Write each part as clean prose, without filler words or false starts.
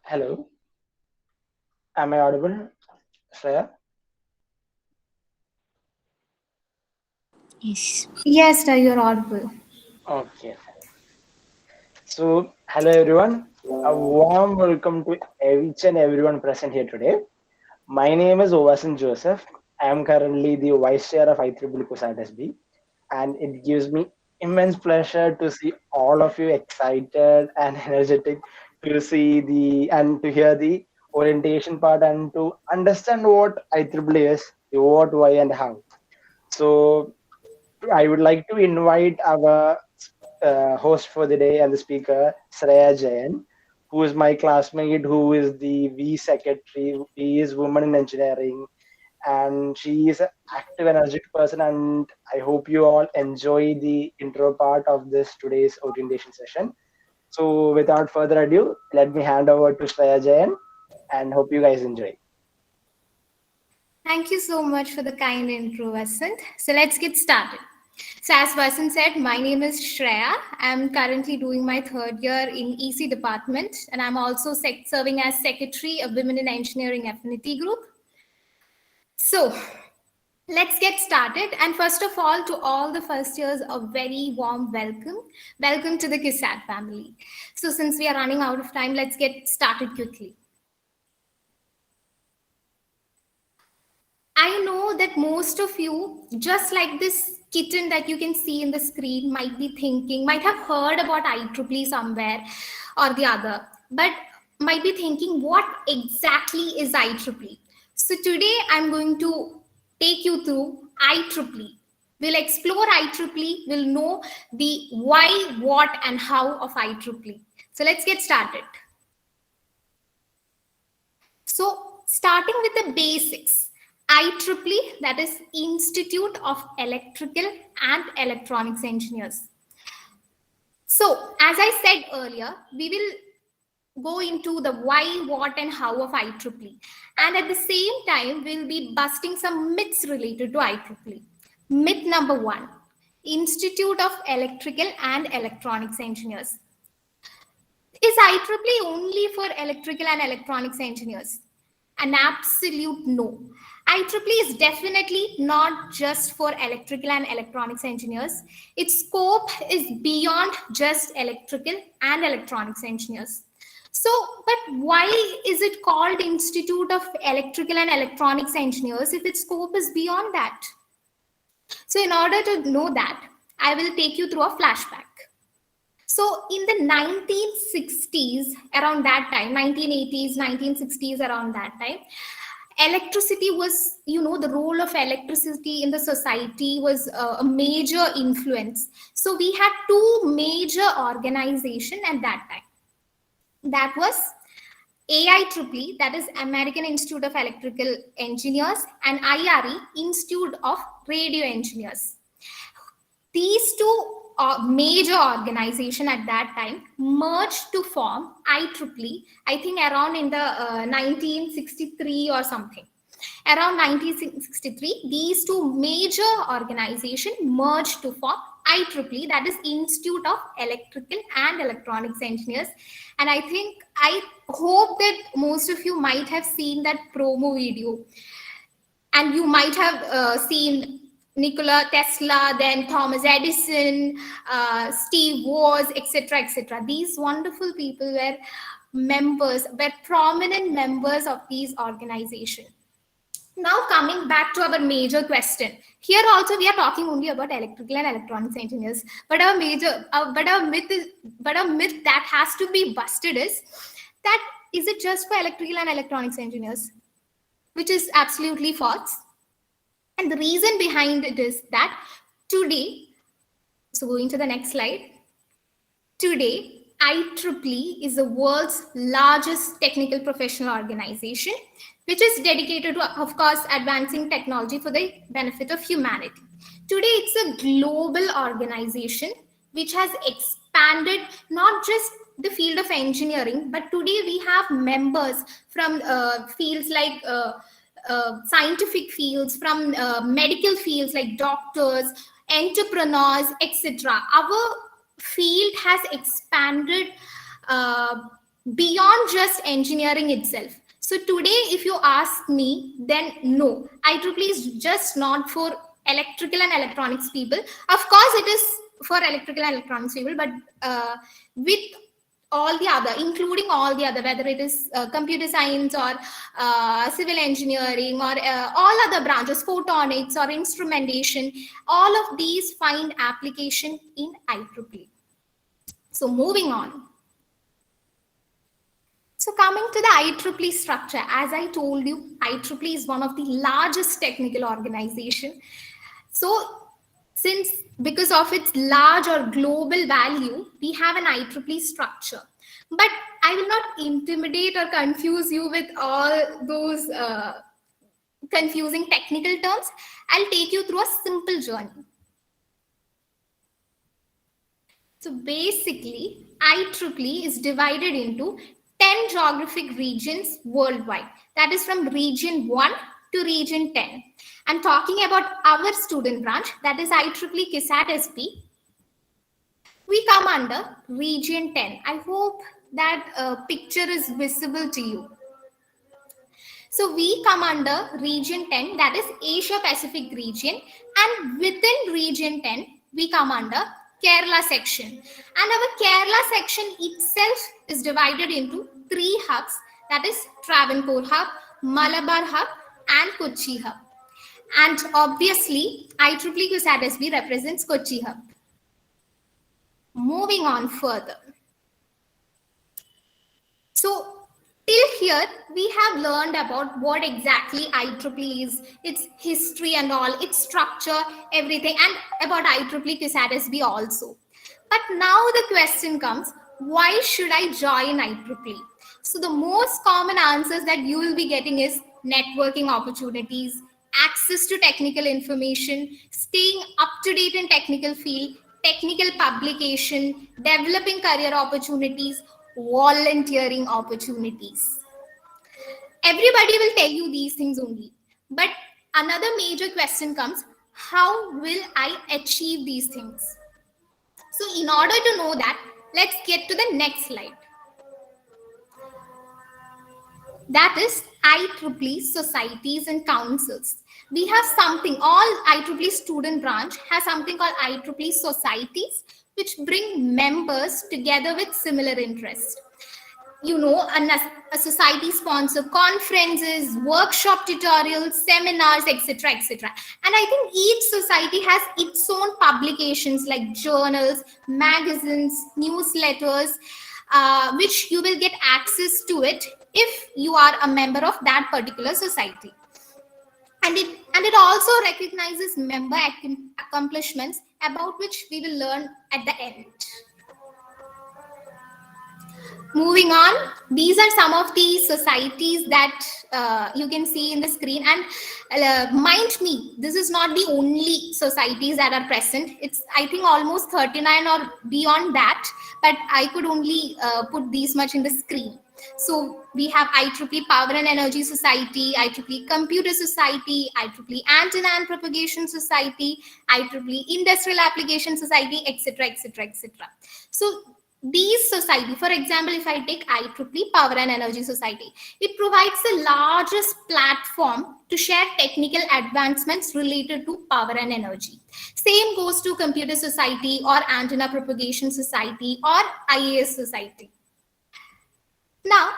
Hello, am I audible, Shreya? Yes. Yes, sir, you're audible. Okay. So, hello everyone. A warm welcome to each and everyone present here today. My name is Owasin Joseph. I am currently the Vice Chair of IEEE CUSAT SB, and it gives me immense pleasure to see all of you excited and energetic to see the and to hear the orientation part and to understand what IEEE is, what, why, and how. So, I would like to invite our host for the day and the speaker, Shreya Jain, who is my classmate, who is the V secretary. He is woman in engineering, and she is an active, energetic person. And I hope you all enjoy the intro part of this today's orientation session. So, without further ado, let me hand over to Shreya Jain, and hope you guys enjoy. Thank you so much for the kind intro, Vasant. So let's get started. So as Vasant said, my name is Shreya. I'm currently doing my third year in EC department, and I'm also serving as secretary of Women in Engineering Affinity Group. So let's get started. And first of all, to all the first years, a very warm welcome. Welcome to the CUSAT family. So since we are running out of time, let's get started quickly. I know that most of you, just like this kitten that you can see in the screen, might be thinking, might have heard about IEEE somewhere or the other, but might be thinking, what exactly is IEEE? So today I'm going to take you through IEEE. We'll explore IEEE, we'll know the why, what, and how of IEEE. So let's get started. So, starting with the basics, IEEE, that is Institute of Electrical and Electronics Engineers. So, as I said earlier, we will go into the why, what, and how of IEEE. And at the same time, we'll be busting some myths related to IEEE. Myth number one, Institute of Electrical and Electronics Engineers. Is IEEE only for electrical and electronics engineers? An absolute no. IEEE is definitely not just for electrical and electronics engineers. Its scope is beyond just electrical and electronics engineers. So, but why is it called Institute of Electrical and Electronics Engineers if its scope is beyond that? So, in order to know that, I will take you through a flashback. So in the 1960s, around that time, 1980s, 1960s, around that time, electricity was, the role of electricity in the society was a major influence. So we had two major organizations at that time. That was AIEEE, that is American Institute of Electrical Engineers, and IRE, Institute of Radio Engineers. These two major organization at that time merged to form IEEE, I think around in the 1963 or something. Around 1963, these two major organizations merged to form IEEE, that is Institute of Electrical and Electronics Engineers. And I hope that most of you might have seen that promo video, and you might have seen Nikola Tesla, then Thomas Edison, Steve Woz, etc., etc. These wonderful people were prominent members of these organizations. Now coming back to our major question. Here also we are talking only about electrical and electronics engineers, but our myth that has to be busted is that is it just for electrical and electronics engineers, which is absolutely false. And the reason behind it is that today, so going to the next slide, today, IEEE is the world's largest technical professional organization, which is dedicated to, of course, advancing technology for the benefit of humanity. Today, it's a global organization which has expanded not just the field of engineering, but today we have members from fields like scientific fields, from medical fields like doctors, entrepreneurs, etc. Our field has expanded uh, beyond just engineering itself. So today, if you ask me, then no, IEEE is just not for electrical and electronics people. Of course, it is for electrical and electronics people, but with all the other, including all the other, whether it is computer science or civil engineering or all other branches, photonics or instrumentation, all of these find application in IEEE. So moving on. So coming to the IEEE structure, as I told you, IEEE is one of the largest technical organization. So since because of its large or global value, we have an IEEE structure. But I will not intimidate or confuse you with all those confusing technical terms. I'll take you through a simple journey. So basically, IEEE is divided into 10 geographic regions worldwide. That is from region 1 to region 10. And talking about our student branch, that is IEEE CUSAT SP, we come under region 10. I hope that picture is visible to you. So we come under region 10, that is Asia Pacific region, and within region 10, we come under Kerala section. And our Kerala section itself is divided into 3 hubs, that is Travancore hub, Malabar hub, and Kochi hub. And obviously, IEEE CUSAT SB represents Kochi hub. Moving on further. So till here, we have learned about what exactly IEEE is, its history and all, its structure, everything, and about IEEE CUSAT SB also. But now the question comes, why should I join IEEE? So the most common answers that you will be getting is networking opportunities, access to technical information, staying up to date in technical field, technical publication, developing career opportunities, volunteering opportunities. Everybody will tell you these things only. But another major question comes, how will I achieve these things? So in order to know that, let's get to the next slide. That is IEEE societies and councils. We have something, all IEEE student branch has something called IEEE societies, which bring members together with similar interests. You know, a society sponsor conferences, workshop tutorials, seminars, etc., etc. And I think each society has its own publications like journals, magazines, newsletters, which you will get access to it if you are a member of that particular society. And it also recognizes member accomplishments, about which we will learn at the end. Moving on, these are some of the societies that you can see in the screen. And mind me, this is not the only societies that are present. It's, I think, almost 39 or beyond that, but I could only put these much in the screen. So we have IEEE Power and Energy Society, IEEE Computer Society, IEEE Antenna and Propagation Society, IEEE Industrial Application Society, etc., etc., etc. So these society, for example, if I take IEEE Power and Energy Society, it provides the largest platform to share technical advancements related to power and energy. Same goes to Computer Society or Antenna Propagation Society or IAS Society. Now,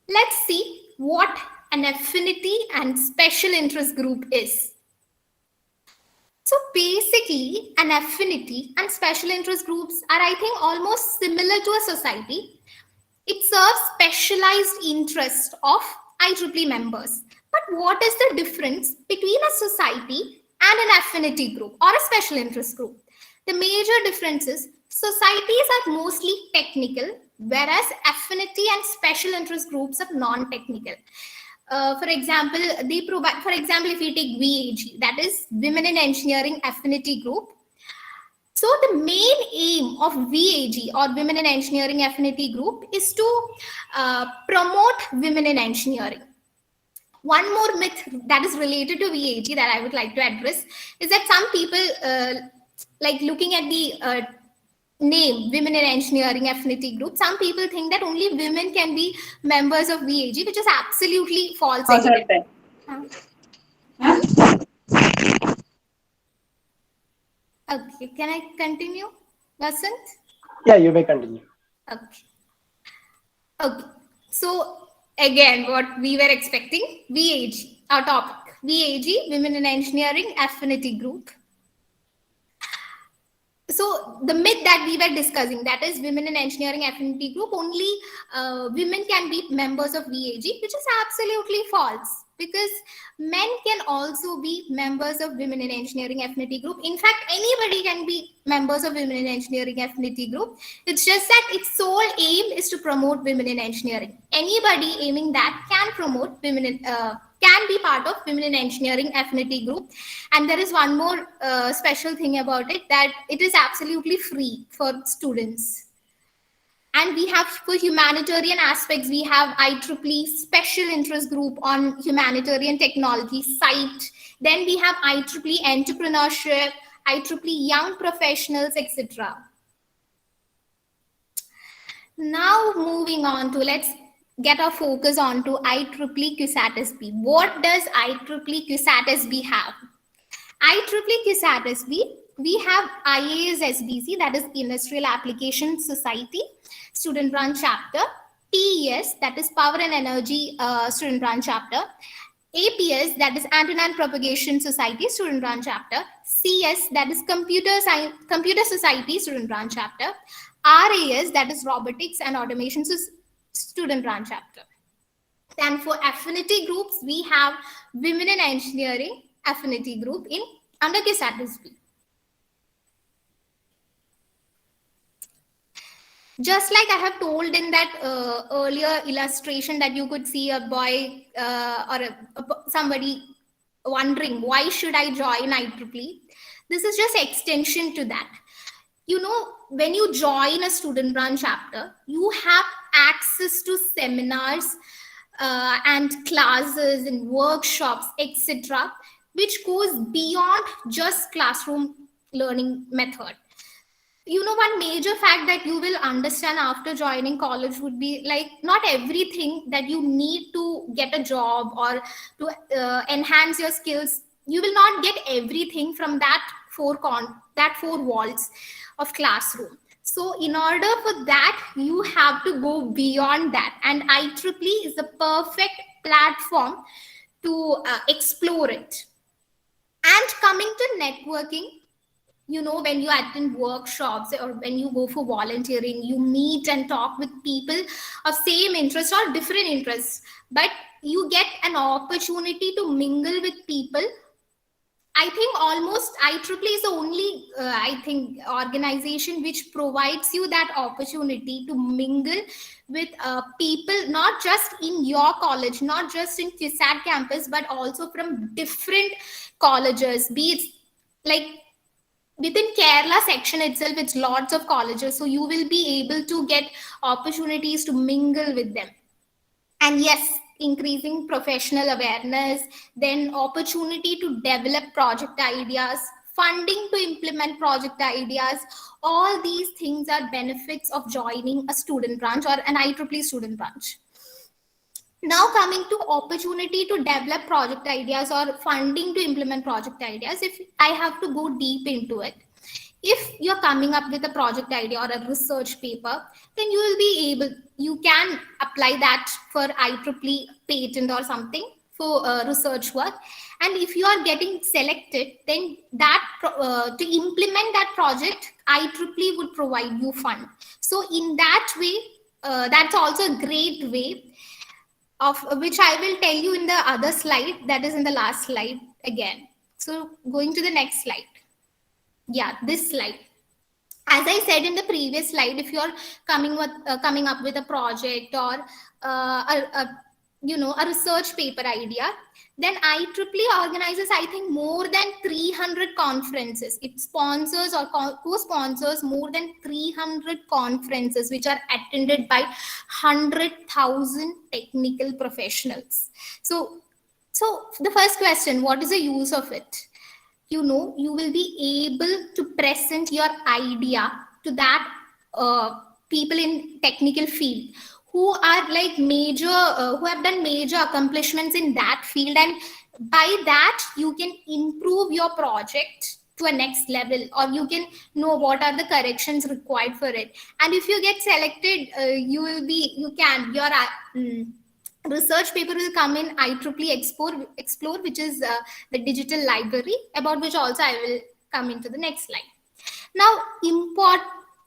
let's see what an affinity and special interest group is. So basically, an affinity and special interest groups are, I think, almost similar to a society. It serves specialized interests of IEEE members. But what is the difference between a society and an affinity group or a special interest group? The major difference is societies are mostly technical, whereas affinity and special interest groups are non-technical. For example, they provide, for example, if we take VAG, that is Women in Engineering Affinity Group. So the main aim of VAG or Women in Engineering Affinity Group is to promote women in engineering. One more myth that is related to VAG that I would like to address is that some people like looking at the name Women in Engineering Affinity Group, some people think that only women can be members of VAG, which is absolutely false again. Okay, can I continue, Vasant? Yeah, you may continue. Okay. Okay. So again, what we were expecting, VAG, our topic. VAG, Women in Engineering Affinity Group. So the myth that we were discussing, that is Women in Engineering Affinity Group, only women can be members of VAG, which is absolutely false, because men can also be members of Women in Engineering Affinity Group. In fact, anybody can be members of Women in Engineering Affinity Group. It's just that its sole aim is to promote women in engineering. Anybody aiming that can promote women in, can be part of Women in Engineering Affinity Group. And there is one more special thing about it, that it is absolutely free for students. And we have, for humanitarian aspects, we have IEEE Special Interest Group on Humanitarian Technology site. Then we have IEEE Entrepreneurship, IEEE Young Professionals, etc. Now moving on to, let's get our focus on to IEEE CUSAT SB. What does IEEE CUSAT SB have? IEEE CUSAT SB, we have IAS SBC, that is Industrial Application Society, Student Branch Chapter, TES, that is Power and Energy Student Branch Chapter, APS, that is Antenna and Propagation Society, Student Branch Chapter, CS, that is Computer Society, Student Branch Chapter, RAS, that is Robotics and Automation Student Branch Chapter. And for affinity groups, we have Women in Engineering Affinity Group in under CUSAT SB. Just like I have told in that earlier illustration, that you could see a boy somebody wondering, why should I join IEEE? This is just extension to that. You know, when you join a student branch chapter, you have access to seminars and classes and workshops, etc., which goes beyond just classroom learning method. You know, one major fact that you will understand after joining college would be, like, not everything that you need to get a job or to enhance your skills, you will not get everything from that four walls of classroom. So in order for that, you have to go beyond that, and IEEE is the perfect platform to explore it. And coming to networking, you know, when you attend workshops or when you go for volunteering, you meet and talk with people of same interest or different interests, but you get an opportunity to mingle with people. I think almost IEEE is the only organization which provides you that opportunity to mingle with people, not just in your college, not just in CUSAT campus, but also from different colleges. Be it like within Kerala section itself, it's lots of colleges, so you will be able to get opportunities to mingle with them. And yes, increasing professional awareness, then opportunity to develop project ideas, funding to implement project ideas. All these things are benefits of joining a student branch or an IEEE student branch. Now coming to opportunity to develop project ideas or funding to implement project ideas, if I have to go deep into it, if you're coming up with a project idea or a research paper, then you can apply that for IEEE patent or something for research work. And if you are getting selected, then that to implement that project, IEEE would provide you fund. So in that way, that's also a great way, of which I will tell you in the other slide, that is in the last slide again. So going to the next slide. Yeah, this slide. As I said in the previous slide, if you're coming up with a project or a research paper idea, then IEEE organizes, I think, more than 300 conferences. It sponsors or co-sponsors more than 300 conferences, which are attended by 100,000 technical professionals. So the first question, what is the use of it? You know, you will be able to present your idea to that people in technical field who are like major who have done major accomplishments in that field, and by that you can improve your project to a next level, or you can know what are the corrections required for it. And if you get selected, you will be you can your research paper will come in IEEE Explore, which is the digital library, about which also I will come into the next slide. Now,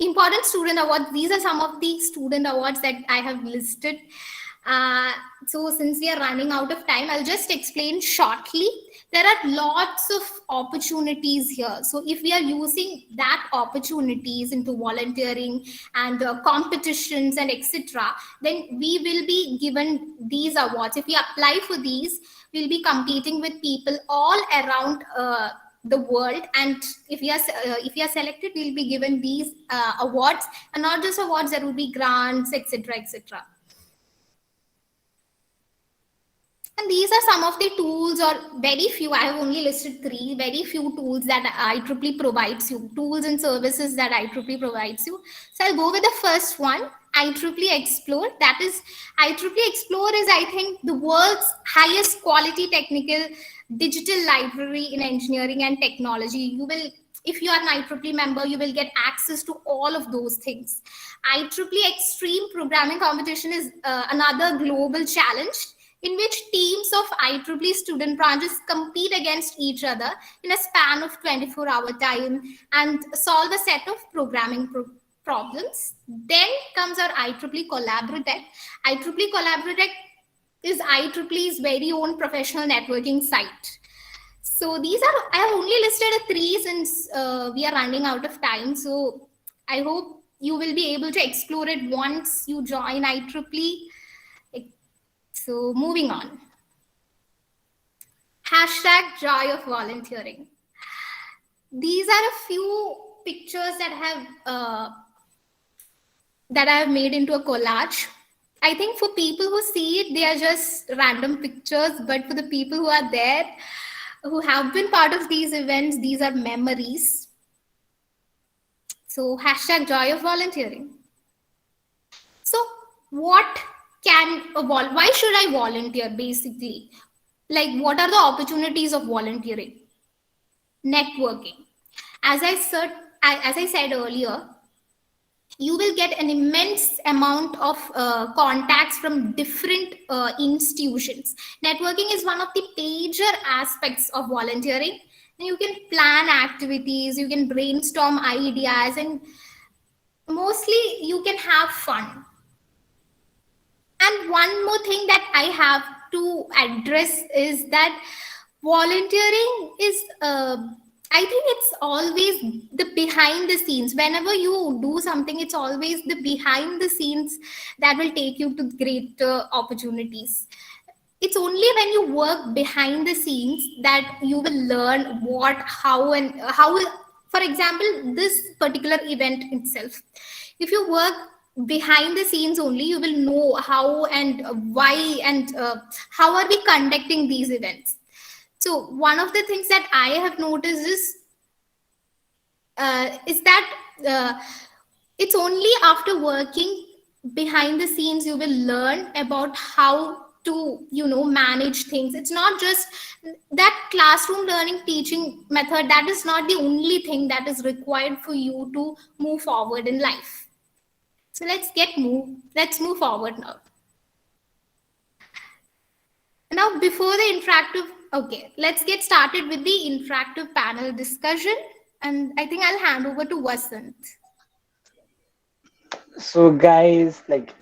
important student awards. These are some of the student awards that I have listed. Uh, so since we are running out of time, I'll just explain shortly. There are lots of opportunities here. So if we are using that opportunities into volunteering and competitions and etc., then we will be given these awards. If we apply for these, we'll be competing with people all around the world, and if we are selected, we'll be given these awards, and not just awards, there will be grants, etc., etc. And these are some of the tools, or very few. I have only listed three, very few tools that IEEE provides you, tools and services that IEEE provides you. So I'll go with the first one, IEEE Explore. That is, IEEE Explore is, I think, the world's highest quality technical digital library in engineering and technology. You will, if you are an IEEE member, you will get access to all of those things. IEEE Extreme Programming Competition is another global challenge in which teams of IEEE student branches compete against each other in a span of 24-hour time and solve a set of programming problems. Then comes our IEEE Collaboratech. IEEE Collaboratech is IEEE's very own professional networking site. So these are, I have only listed three since we are running out of time. So I hope you will be able to explore it once you join IEEE. So moving on. Hashtag joy of volunteering. These are a few pictures that I have made into a collage. I think for people who see it, they are just random pictures, but for the people who are there, who have been part of these events, these are memories. So hashtag joy of volunteering. So what why should I volunteer basically? Like, what are the opportunities of volunteering? Networking. As I said earlier, you will get an immense amount of contacts from different institutions. Networking is one of the major aspects of volunteering. And you can plan activities, you can brainstorm ideas, and mostly you can have fun. And one more thing that I have to address is that volunteering is, I think it's always the behind the scenes. Whenever you do something, it's always the behind the scenes that will take you to greater opportunities. It's only when you work behind the scenes that you will learn what, how, and how. For example, this particular event itself, if you work behind the scenes only, you will know how and why and how are we conducting these events. So one of the things that I have noticed is that it's only after working behind the scenes you will learn about how to manage things. It's not just that classroom learning teaching method, that is not the only thing that is required for you to move forward in life. So let's move forward now. Now, before the interactive, okay, let's get started with the interactive panel discussion. And I think I'll hand over to Vasant. So guys, like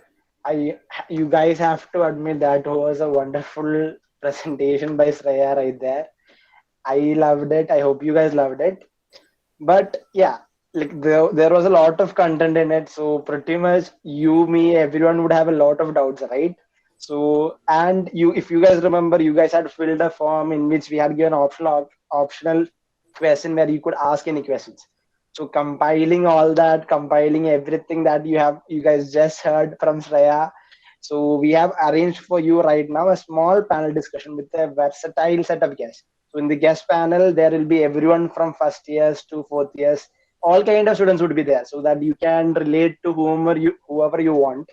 you guys have to admit that was a wonderful presentation by Shreya right there. I loved it. I hope you guys loved it. But yeah, like there was a lot of content in it, so pretty much you, me, everyone would have a lot of doubts, right? So, and you, if you guys remember, you guys had filled a form in which we had given optional question where you could ask any questions. So compiling all that, compiling everything that you guys just heard from Shreya. So we have arranged for you right now a small panel discussion with a versatile set of guests. So in the guest panel, there will be everyone from first years to fourth years. all kind of students would be there, so that you can relate to whoever you want.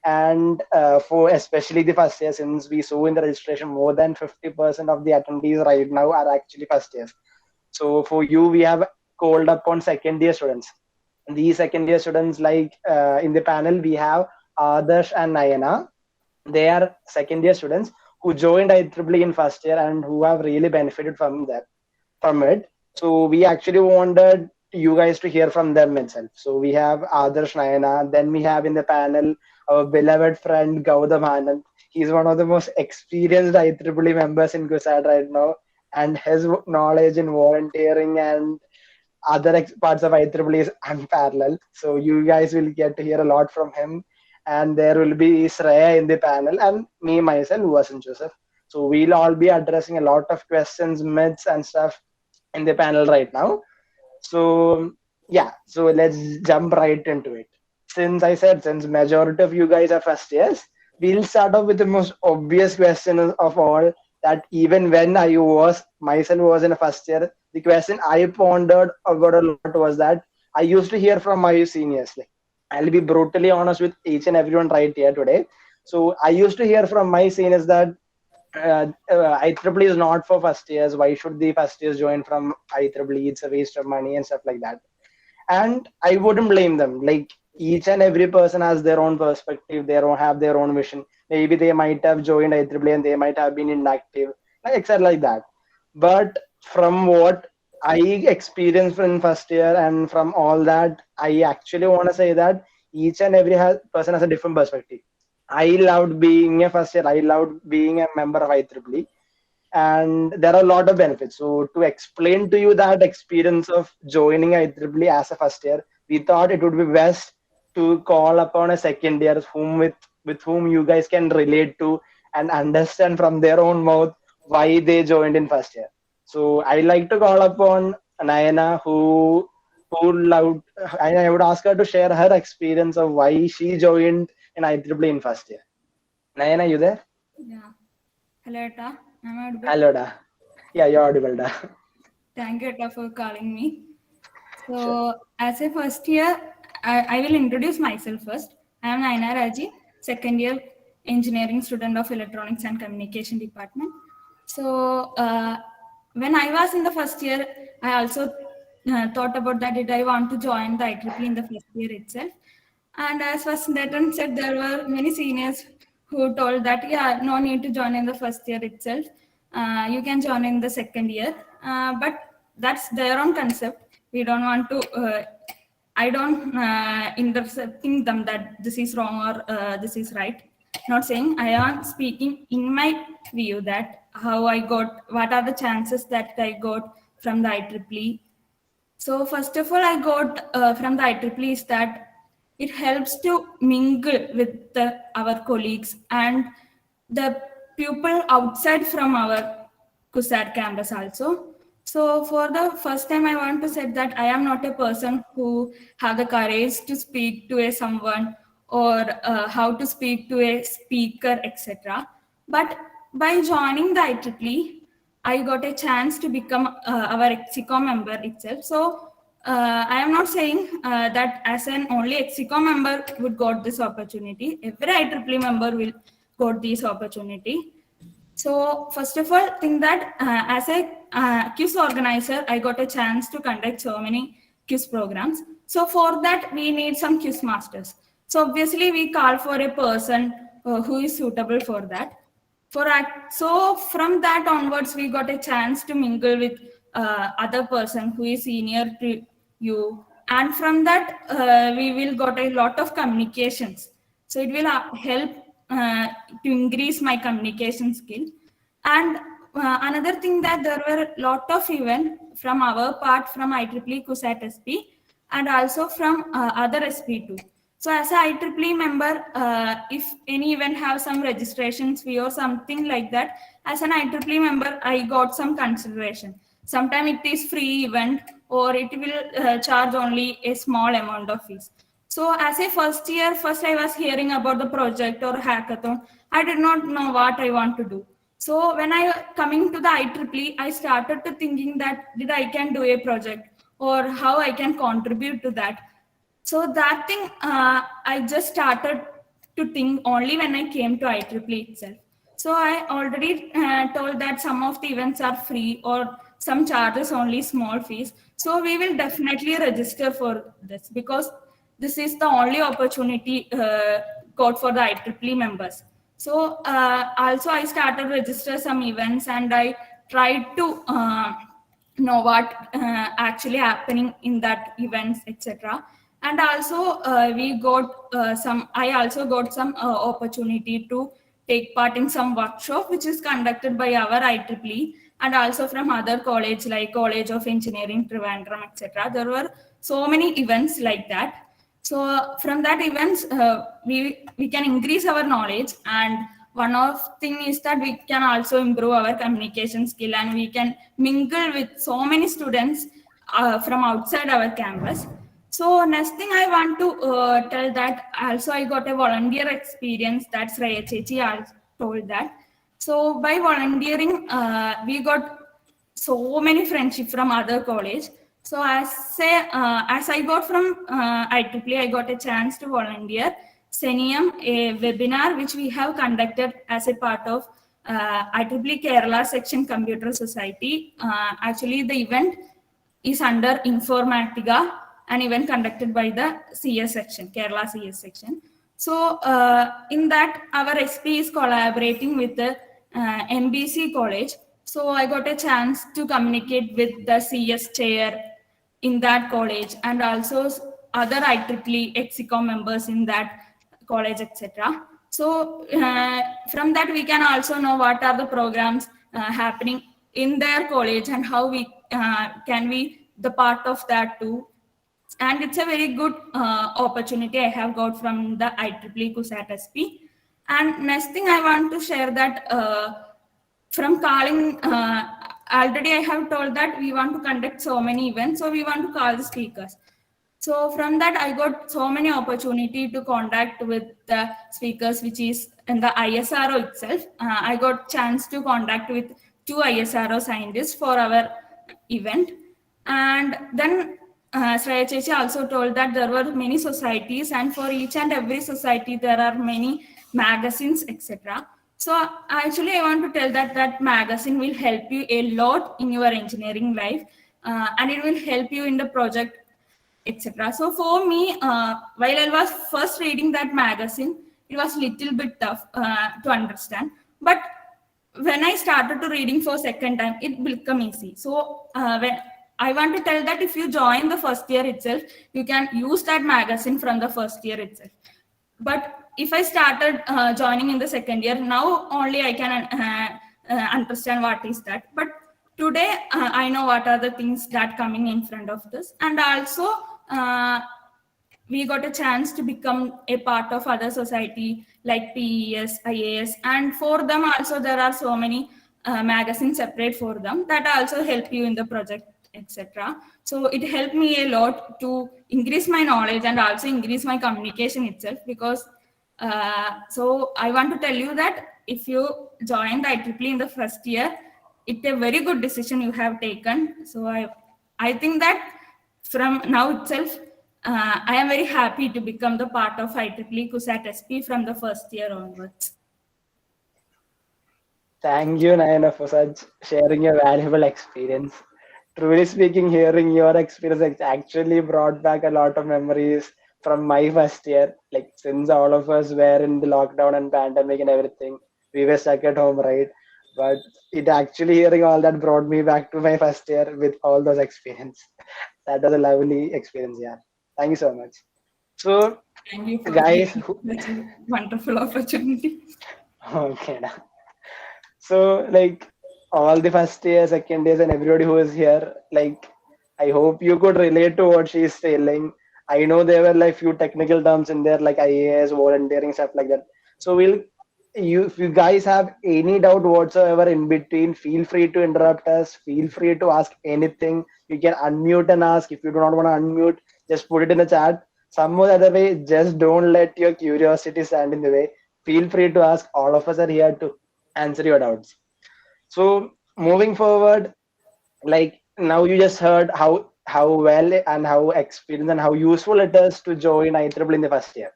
And for especially the first year, since we saw in the registration more than 50% of the attendees right now are actually first years. So for you, we have called upon second year students. These second year students, like in the panel, we have Adarsh and Nayana. They are second year students who joined IEEE in first year and who have really benefited from it. So we actually wanted you guys to hear from them itself. So we have Adarsh Nayana. Then we have in the panel our beloved friend Gautam Anand. He's one of the most experienced IEEE members in CUSAT right now, and his knowledge in volunteering and other parts of IEEE is unparalleled. So you guys will get to hear a lot from him. And there will be Shreya in the panel and me myself, Uwasan Joseph. So we'll all be addressing a lot of questions, myths, and stuff in the panel right now. So yeah, so let's jump right into it. Since I said, since majority of you guys are first years, we'll start off with the most obvious question of all, that even when I was myself was in a first year, the question I pondered about a lot was that I used to hear from my seniors. Like, I'll be brutally honest with each and everyone right here today. So I used to hear from my seniors that IEEE is not for first years. Why should the first years join from IEEE? It's a waste of money and stuff like that. And I wouldn't blame them. Like, each and every person has their own perspective. They don't have their own vision. Maybe they might have joined IEEE and they might have been inactive, like etc. like that. But from what I experienced in first year and from all that, I actually want to say that each and every person has a different perspective. I loved being a first year. I loved being a member of IEEE, and there are a lot of benefits. So to explain to you that experience of joining IEEE as a first year, we thought it would be best to call upon a second year with whom you guys can relate to and understand from their own mouth why they joined in first year. So I like to call upon Nayana, who loved. I would ask her to share her experience of why she joined in IEEE in first year. Nayana, you there? Yeah. Hello, Etta. Am I audible? Hello, da. Yeah, you're audible, da. Thank you, Etta, for calling me. Sure. So, as a first year, I will introduce myself first. I am Naina Raji, second year engineering student of Electronics and Communication Department. So, when I was in the first year, I also thought about that. Did I want to join the IEEE in the first year itself? And as was Nathan said, there were many seniors who told that, yeah, no need to join in the first year itself. You can join in the second year. But that's their own concept. We don't want to, I don't intercepting them that this is wrong or this is right. Not saying, I am speaking in my view that how I got, what are the chances that I got from the IEEE. So first of all, I got from the IEEE is that it helps to mingle with our colleagues and the people outside from our CUSAT campus also. So for the first time, I want to say that I am not a person who have the courage to speak to a someone or how to speak to a speaker, etc. But by joining the IEEE, I got a chance to become our EXCOM member itself. So I am not saying that as an only EXCOM member would got this opportunity. Every IEEE member will got this opportunity. So first of all, think that as a quiz organizer, I got a chance to conduct so many quiz programs. So for that, we need some quiz masters. So obviously, we call for a person who is suitable for that. So from that onwards, we got a chance to mingle with other person who is senior to you, and from that we will got a lot of communications. So it will help to increase my communication skill. And another thing that there were a lot of events from our part from IEEE CUSAT SP and also from other SP2. So as a IEEE member, if any event have some registration fee or something like that, as an IEEE member, I got some consideration. Sometimes it is free event or it will charge only a small amount of fees. So as a first year, first I was hearing about the project or hackathon. I did not know what I want to do. So when I coming to the IEEE, I started to thinking that did I can do a project or how I can contribute to that. So that thing I just started to think only when I came to IEEE itself. So I already told that some of the events are free or some charges only small fees. So we will definitely register for this because this is the only opportunity got for the IEEE members. So also I started register some events and I tried to know what actually happening in that events, etc. And also we got I also got some opportunity to take part in some workshop which is conducted by our IEEE and also from other college like College of Engineering Trivandrum, etc. There were so many events like that. So from that events we can increase our knowledge, and one of thing is that we can also improve our communication skill and we can mingle with so many students from outside our campus. So next thing I want to tell that also I got a volunteer experience. That's Raya Chechi told that. So by volunteering, we got so many friendship from other college. So as I got from IEEE, I got a chance to volunteer Senium, a webinar which we have conducted as a part of IEEE Kerala Section Computer Society. Actually, the event is under Informatica, an event conducted by the CS section, Kerala CS section. So in that, our SP is collaborating with the MBC college. So I got a chance to communicate with the CS chair in that college and also other IEEE EXICOM members in that college, etc. So from that we can also know what are the programs happening in their college and how we can be the part of that too. And it's a very good opportunity I have got from the IEEE CUSAT SP. And next thing I want to share that from calling, already I have told that we want to conduct so many events, so we want to call the speakers. So from that, I got so many opportunity to contact with the speakers, which is in the ISRO itself. I got chance to contact with 2 ISRO scientists for our event. And then Sreya Chechi also told that there were many societies, and for each and every society, there are many magazines, etc. So actually, I want to tell that that magazine will help you a lot in your engineering life, and it will help you in the project, etc. So for me, while I was first reading that magazine, it was little bit tough to understand. But when I started to reading for second time, it become easy. So when I want to tell that if you join the first year itself, you can use that magazine from the first year itself. But if I started joining in the second year, now only I can understand what is that. But today I know what are the things that coming in front of this, and also we got a chance to become a part of other society like PES, IAS, and for them also there are so many magazines separate for them that also help you in the project, etc. So it helped me a lot to increase my knowledge and also increase my communication itself, because so I want to tell you that if you join the IEEE in the first year, it's a very good decision you have taken. So I think that from now itself, I am very happy to become the part of IEEE CUSAT SP from the first year onwards. Thank you, Nayana, for such sharing your valuable experience. Truly speaking, hearing your experience actually brought back a lot of memories from my first year. Like, since all of us were in the lockdown and pandemic and everything, we were stuck at home, right? But it actually hearing all that brought me back to my first year with all those experience. That was a lovely experience, yeah. Thank you so much. So, Thank you for guys, giving such a wonderful opportunity. okay. So, like, all the first year, second years, and everybody who is here, like, I hope you could relate to what she is saying. I know there were like few technical terms in there, like IAS, volunteering, stuff like that. So if you guys have any doubt whatsoever in between, feel free to interrupt us. Feel free to ask anything. You can unmute and ask. If you do not want to unmute, just put it in the chat. Some other way, just don't let your curiosity stand in the way. Feel free to ask. All of us are here to answer your doubts. So moving forward, like now you just heard how how well and how experienced and how useful it is to join IEEE in the first year.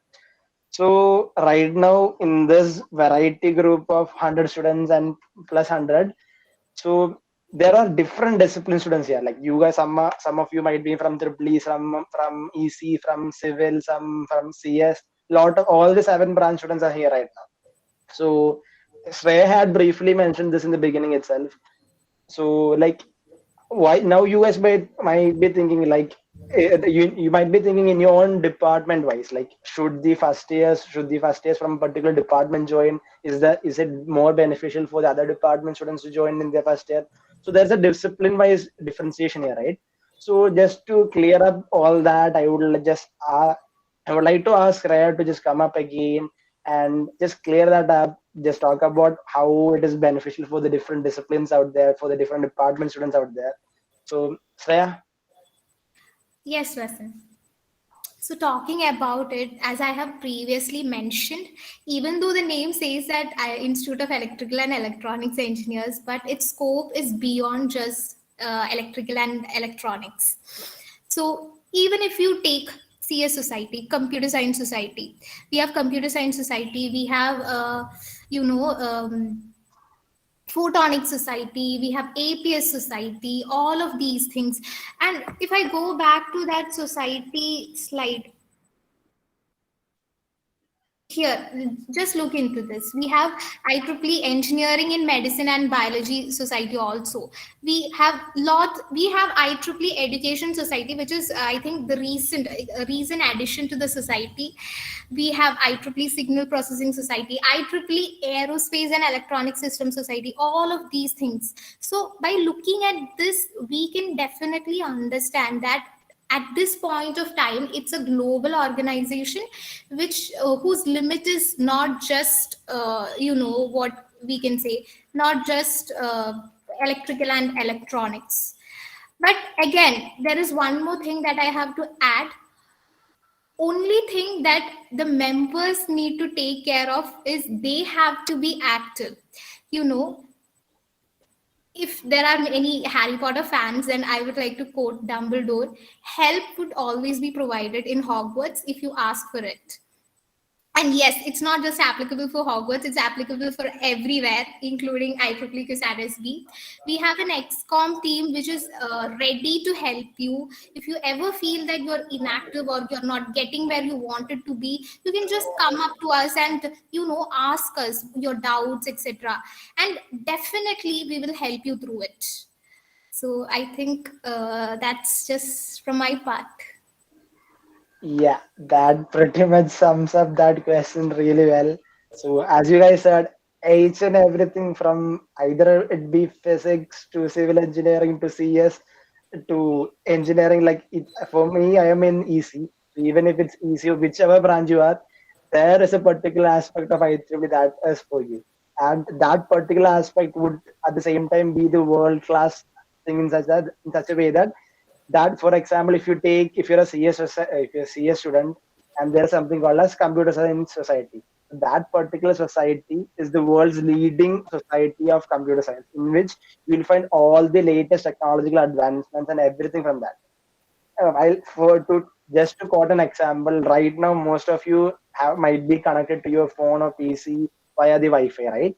So right now in this variety group of 100 students and plus 100, so there are different discipline students here. Like you guys, some of you might be from EEE, some from EC, from Civil, some from CS. Lot of all the 7 branch students are here right now. So Shreya had briefly mentioned this in the beginning itself. So like why now you guys might be thinking like you might be thinking in your own department wise, like should the first years from a particular department join, is it more beneficial for the other department students to join in their first year? So there's a discipline wise differentiation here, right? So just to clear up all that, I would like to ask Raya to just come up again and just clear that up. Just talk about how it is beneficial for the different disciplines out there, for the different department students out there. So, Shreya? Yes, Vasan. So talking about it, as I have previously mentioned, even though the name says that Institute of Electrical and Electronics Engineers, but its scope is beyond just electrical and electronics. So even if you take CS Society, Computer Science Society, we have Computer Science Society, we have, Photonic Society, we have APS Society, all of these things. And if I go back to that society slide, here, just look into this. We have IEEE Engineering in Medicine and Biology Society also. We have IEEE Education Society, which is I think the recent addition to the society. We have IEEE Signal Processing Society, IEEE Aerospace and Electronic System Society, all of these things. So by looking at this, we can definitely understand that at this point of time, it's a global organization which whose limit is not just what we can say, not just electrical and electronics. But again, there is one more thing that I have to add. Only thing that the members need to take care of is they have to be active. If there are any Harry Potter fans, then I would like to quote Dumbledore: help would always be provided in Hogwarts if you ask for it. And yes, it's not just applicable for Hogwarts, it's applicable for everywhere, including IEEE CUSAT SB. We have an XCOM team which is ready to help you. If you ever feel that you're inactive or you're not getting where you wanted to be, you can just come up to us and, ask us your doubts, etc. And definitely we will help you through it. So I think that's just from my part. Yeah, that pretty much sums up that question really well. So, as you guys said, each and everything from either it be physics to civil engineering to CS to engineering, for me, I am in EC. Even if it's EC, whichever branch you are, there is a particular aspect of IEEE that is for you. And that particular aspect would at the same time be the world class thing in such a way that for example, if you're a CS student and there's something called as Computer Science Society, that particular society is the world's leading society of computer science, in which you'll find all the latest technological advancements and everything from that. Just to quote an example, right now most of you might be connected to your phone or PC via the Wi-Fi, right?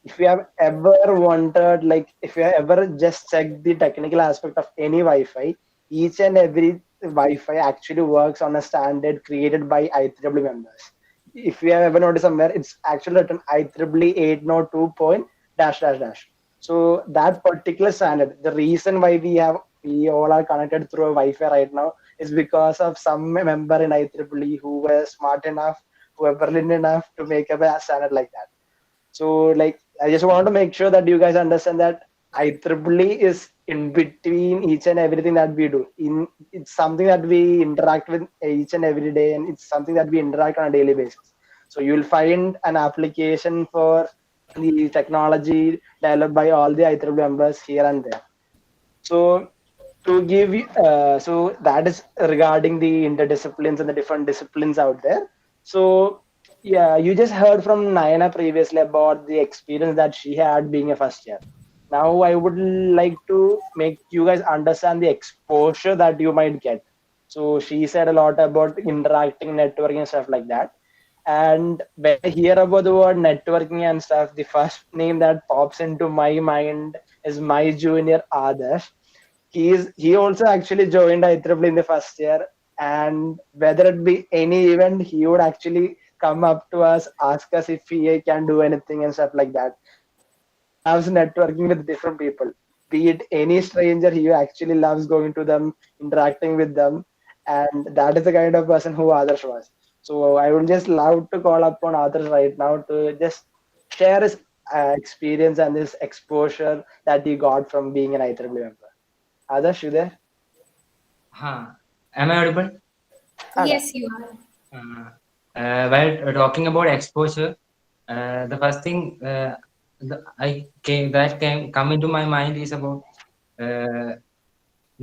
If you have ever wondered, if you have ever just checked the technical aspect of any Wi-Fi, each and every Wi-Fi actually works on a standard created by IEEE members. If you have ever noticed somewhere, it's actually written IEEE 802. Dash dash dash. So that particular standard, the reason why we all are connected through a Wi-Fi right now is because of some member in IEEE who were smart enough, who were brilliant enough to make up a standard like that. So I just want to make sure that you guys understand that IEEE is in between each and everything that we do. It's something that we interact with each and every day, and it's something that we interact on a daily basis. So you'll find an application for the technology developed by all the IEEE members here and there. So to give you, so that is regarding the interdisciplines and the different disciplines out there. So yeah, you just heard from Nayana previously about the experience that she had being a first year. Now I would like to make you guys understand the exposure that you might get. So she said a lot about interacting, networking, and stuff like that. And when I hear about the word networking and stuff, the first name that pops into my mind is my junior Adarsh. He also actually joined IEEE in the first year, and whether it be any event, he would actually come up to us, ask us if he can do anything and stuff like that. He loves networking with different people, be it any stranger. He actually loves going to them, interacting with them, and that is the kind of person who Adarsh was. So I would just love to call upon Adarsh right now to just share his experience and his exposure that he got from being an IEEE member. Adarsh, you there? Huh. Am I audible? Yes, you are. While talking about exposure, the first thing that came come into my mind is about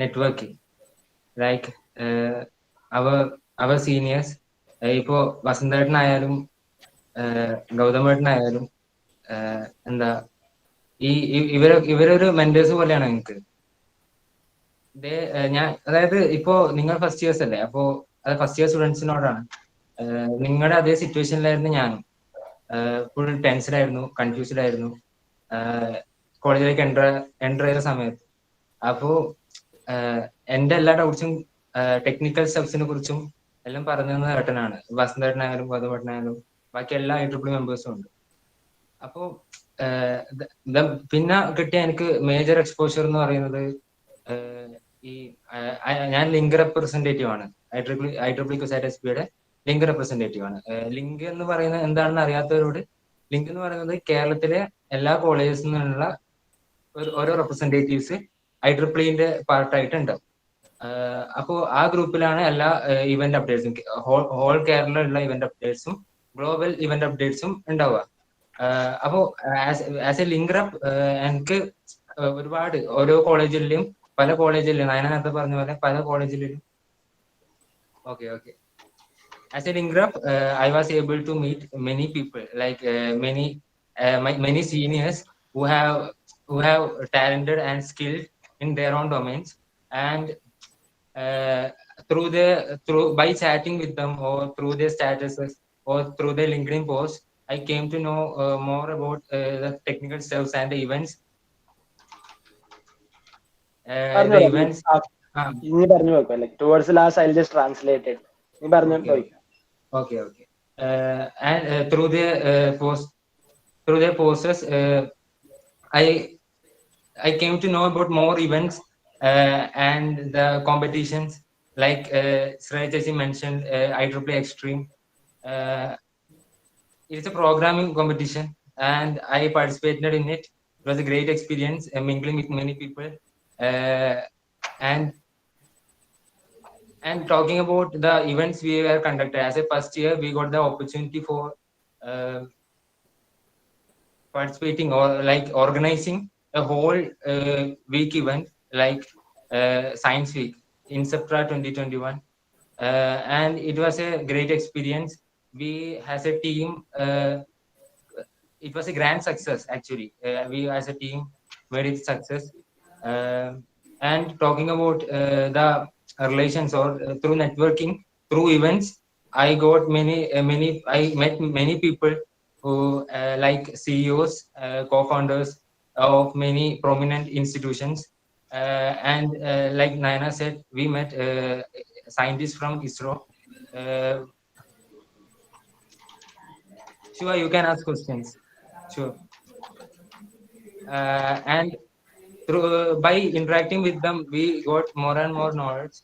networking. Like our our seniors, ഇപ്പോ വസന്തേട്ടനായാലും ഗൗതമേട്ടനായാലും എന്താ ഇവരൊരു mentors പോലെയാണ് എനിക്ക്. ഞാൻ അതായത് ഇപ്പോ നിങ്ങൾ first years അല്ലേ, അപ്പോ അത് ഫസ്റ്റ് ഇയർ സ്റ്റുഡൻസിനോടാണ്. നിങ്ങളുടെ അതേ സിറ്റുവേഷനിലായിരുന്നു ഞാനും. ഫുൾ ടെൻസ്ഡ് ആയിരുന്നു, കൺഫ്യൂസ്ഡ് ആയിരുന്നു കോളേജിലേക്ക് എൻ്റർ ചെയ്ത സമയത്ത്. അപ്പോ എൻ്റെ എല്ലാ ഡൗട്ട്സും ടെക്നിക്കൽ സ്റ്റെപ്സിനെ കുറിച്ചും എല്ലാം പറഞ്ഞു തന്ന ഏട്ടനാണ്. വസന്തേട്ടനായാലും ഗൗതമേട്ടനായാലും ബാക്കി എല്ലാ IEEE മെമ്പേഴ്സും ഉണ്ട്. അപ്പോ പിന്നെ കിട്ടിയ എനിക്ക് മേജർ എക്സ്പോഷർ എന്ന് പറയുന്നത് ഈ ഞാൻ ലിങ്ക് റെപ്രസെന്റേറ്റീവ് ആണ്. IEEE CUSAT SP-യുടെ ലിങ്ക് റെപ്രസെന്റേറ്റീവ് ആണ്. ലിങ്ക് എന്ന് പറയുന്നത് എന്താണെന്ന് അറിയാത്തവരോട്, ലിങ്ക് എന്ന് പറയുന്നത് കേരളത്തിലെ എല്ലാ കോളേജസിൽ നിന്നുള്ള ഓരോ റെപ്രസെന്റേറ്റീവ്സ് IEEE പാർട്ടായിട്ട് ഉണ്ടാവും. അപ്പോൾ ആ ഗ്രൂപ്പിലാണ് എല്ലാ ഇവന്റ് അപ്ഡേറ്റ്സും, ഹോൾ കേരളയിലുള്ള ഇവന്റ് അപ്ഡേറ്റ്സും ഗ്ലോബൽ ഇവന്റ് അപ്ഡേറ്റ്സും ഉണ്ടാവുക. അപ്പോ ആസ് എ ലിങ്ക് റെപ്പ് എനിക്ക് ഒരുപാട് ഓരോ കോളേജിലും പല കോളേജിലും ഞാൻ നേരത്തെ പറഞ്ഞ പോലെ പല കോളേജിലും as a link rep, I was able to meet many people, like many seniors who have talented and skilled in their own domains, and uh, by chatting with them or through their statuses or through their LinkedIn posts, I came to know more about the technical stuffs and the events. The events. ഇനി പറഞ്ഞു വെക്കോ, like towards the last I'll just translate it. നീ പറഞ്ഞു പോയിക്കോ. Okay. And through their posts, I came to know about more events and the competitions, like Sraj mentioned, IEEE Extreme. It's a programming competition, and I participated in it. It was a great experience, mingling with many people, and talking about the events we were conducted. As a first year, we got the opportunity for participating or like organizing a whole week event, like Science Week, Inceptra 2021. And it was a great experience. We as a team, it was a grand success actually. We as a team made it success. And talking about the relations or through networking, through events, I got I met many people who like CEOs, co-founders of many prominent institutions. And like Naina said, we met scientists from ISRO. Sure, you can ask questions. Sure. And through by interacting with them, we got more and more knowledge.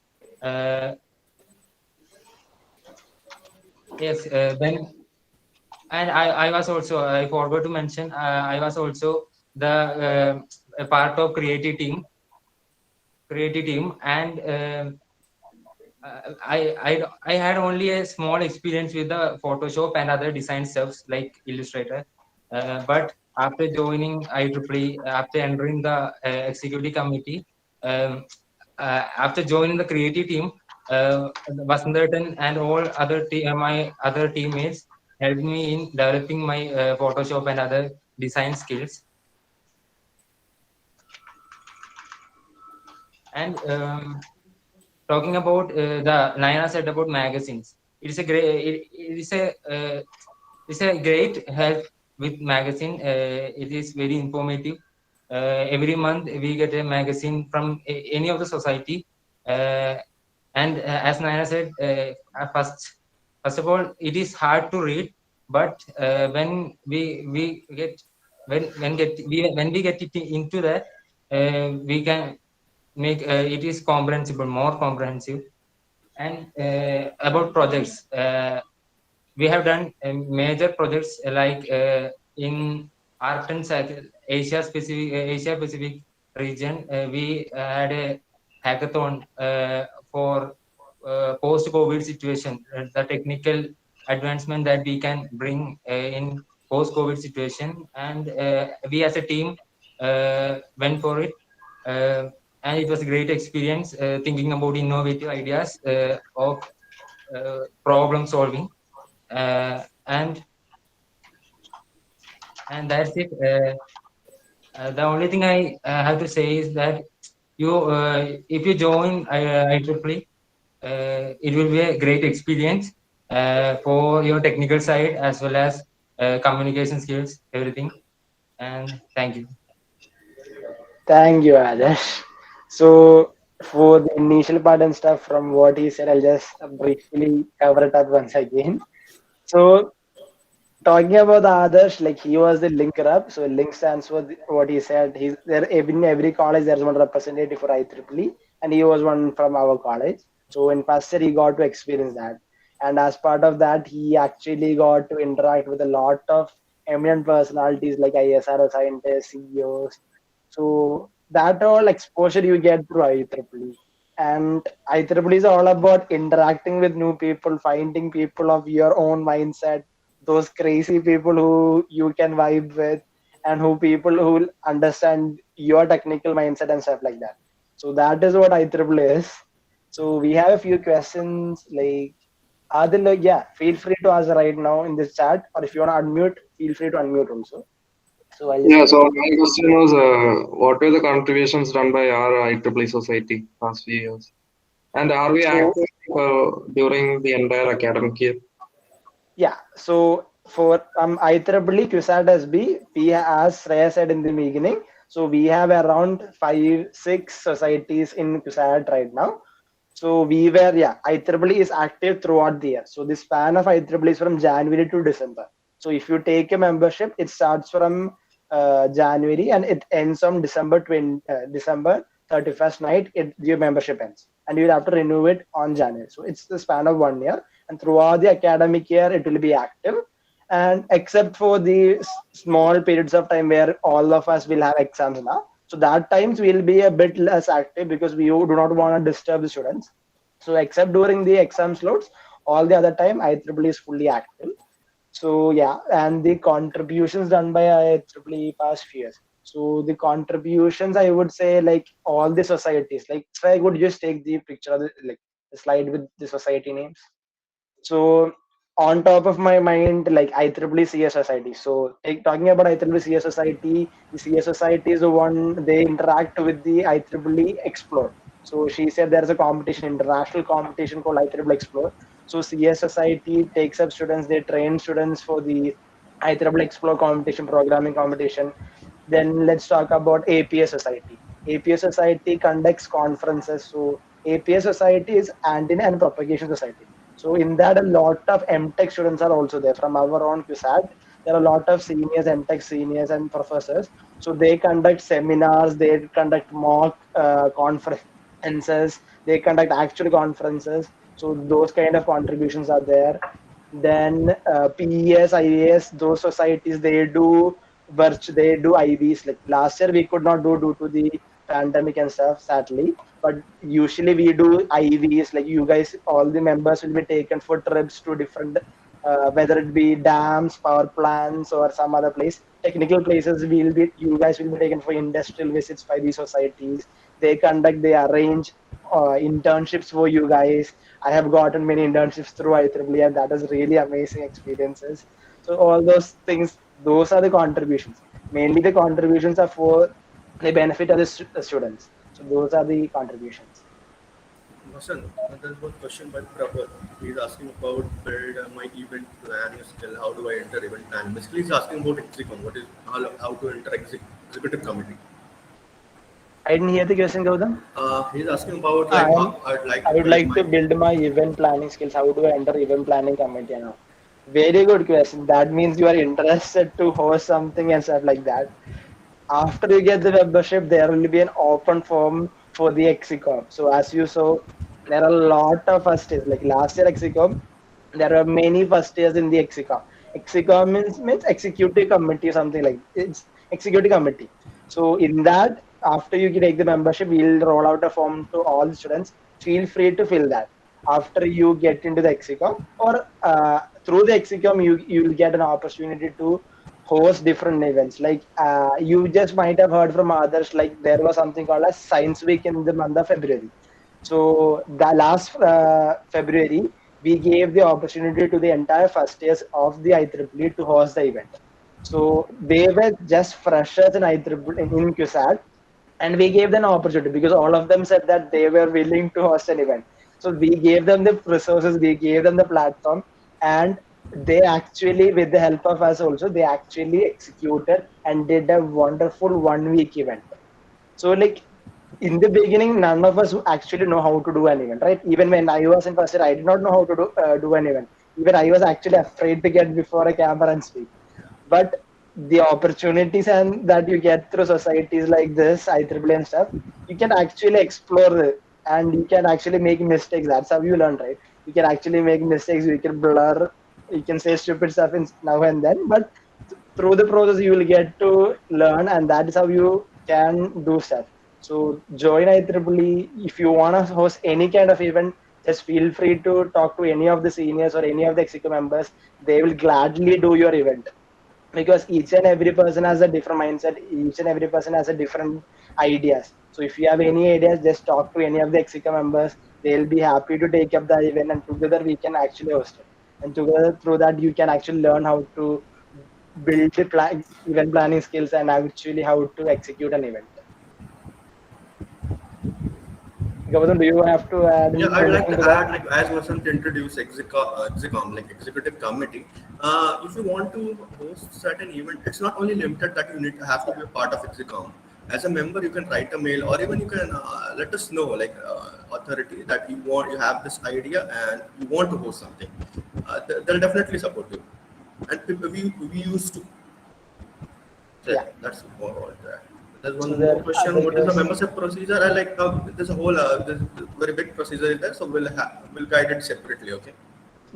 Yes, then, and I was also, I forgot to mention, I was also the a part of creative team, and I had only a small experience with the Photoshop and other design stuffs like Illustrator, but after joining IEEE, after entering the executive committee, um, after joining the creative team, Vasanderton and all my other teammates helped me in developing my Photoshop and other design skills. And talking about the Naina said about magazines, it is a great it's a great help with magazine. It is very informative. Every month we get a magazine from any of the society. Uh, and as Naina said, first of all, it is hard to read, but when we get when we get it into that, we can make it is comprehensible, more comprehensive. And about projects, we have done major projects like in art and Asia Pacific region. We had a hackathon for post COVID situation, the technical advancement that we can bring in post COVID situation. And we as a team went for it. uh, and it was a great experience thinking about innovative ideas of problem solving. uh, and and that's it. The only thing I have to say is that if you join IEEE, it will be a great experience for your technical side as well as communication skills, everything. And thank you. Thank you, Adarsh. So for the initial part and stuff from what he said, I'll just briefly cover it up once again. So talking about the others, like he was the linker up. So link stands for what he said. He's there in every college. There's one representative for IEEE, and he was one from our college. So in first year, he got to experience that, and as part of that, he actually got to interact with a lot of eminent personalities like ISR scientists, CEOs. So that all exposure you get through IEEE. And IEEE is all about interacting with new people, finding people of your own mindset, those crazy people who you can vibe with, and who people who understand your technical mindset and stuff like that. So that is what IEEE is. So we have a few questions like Adil, like, yeah, feel free to ask right now in this chat, or if you want to unmute, feel free to unmute also. So I'll just Yeah, give so it. my question was, what were the contributions done by our IEEE society past few years? And are we So active during the entire academic year? yeah, so for IEEE CUSAT SB, we as Shreya said in the beginning, so we have around 5, 6 societies in CUSAT right now. So we were, yeah, IEEE is active throughout the year. So the span of IEEE is from January to December. So if you take a membership, it starts from January and it ends on December 31st night. Your membership ends, and you'll have to renew it on January. So it's the span of 1 year, and throughout the academic year, it will be active. And except for the small periods of time where all of us will have exams now, so that times we'll be a bit less active because we do not want to disturb the students. So except during the exam slots, all the other time IEEE is fully active. So yeah, and the contributions done by IEEE past few years. So the contributions, I would say, like all the societies, like try I would just take the picture of like the slide with the society names. So on top of my mind, like IEEE CS Society. So talking about IEEE CS Society, the CS Society is the one they interact with the IEEE Explore. So she said there is a competition, international competition called IEEE Explore. So CS Society takes up students, they train students for the IEEE Explore competition, programming competition. Then let's talk about APS Society. APS Society conducts conferences. So APS Society is Antenna and Propagation Society. So in that, a lot of MTech students are also there from our own CUSAT. There are a lot of seniors, MTech seniors and professors. So they conduct seminars, they conduct mock conferences, they conduct actual conferences. So those kind of contributions are there. Then PES, IAS, those societies they do IVs. Like last year we could not do due to the pandemic and stuff, sadly. But usually we do IVs. Like you guys, all the members will be taken for trips to different, whether it be dams, power plants, or some other place. Technical places will be you guys will be taken for industrial visits by these societies. They arrange internships for you guys. I have gotten many internships through IEEE, and that is really amazing experiences. So all those things, those are the contributions. Mainly the contributions are for the benefit of the students. So those are the contributions. Vasan, there's one question by Prabhat. He's asking about build my event planning skill. How do I enter event planning? Basically, he's asking about execom. What is how to enter executive committee? I didn't hear the question, Gautam. He's asking about Ah, like how I'd like I to would build like my. to build my event planning skills. How do I enter event planning committee now? Very good question. That means you are interested to host something and stuff like that. After you get the membership, there will be an open form for the Exicom. So as you saw, there are a lot of first years. Like last year Exicom, there are many first years in the Exicom. Exicom means executive committee, something like it's executive committee. So in that, after you take the membership, we'll roll out a form to all the students. Feel free to fill that after you get into the Exicom, or through the Exicom, you'll get an opportunity to host different events. Like you just might have heard from others, like there was something called as Science Week in the month of February. So the last February, we gave the opportunity to the entire first years of the IEEE to host the event. So they were just freshers in IEEE in CUSAT, and we gave them an opportunity because all of them said that they were willing to host an event. So we gave them the resources, we gave them the platform, and they actually, with the help of us also, they actually executed and did a wonderful 1 week event. So like in the beginning, none of us actually know how to do an event, right? Even when I was in first year, I did not know how to do an event. Even I was actually afraid to get before a camera and speak. But the opportunities and that you get through societies like this, IEEE and stuff, you can actually explore it, and you can actually make mistakes. That's how you learn, right? You can actually make mistakes. You can blur. You can say stupid stuff in now and then, but through the process you will get to learn, and that is how you can do stuff. So join IEEE. If you want to host any kind of event, just feel free to talk to any of the seniors or any of the executive members. They will gladly do your event, because each and every person has a different mindset, each and every person has a different ideas. So if you have any ideas, just talk to any of the executive members. They'll be happy to take up the event, and together we can actually host it, and together through that you can actually learn how to build the event planning skills, and actually how to execute an event. Gautam, do you have to add Yeah, I'd like anything to to that? add, like, as Vasant introduced Execom, like executive committee. If you want to host certain event, it's not only limited that you need to have to be a part of Execom. As a member, you can write a mail, or even you can let us know, like authority, that you have this idea and you want to host something. They'll definitely support you. And we used to. Yeah. That's all that. There's So one more the question. other What is the question. membership procedure? I like there's a whole there's very big procedure is there, so we'll guide it separately. Okay.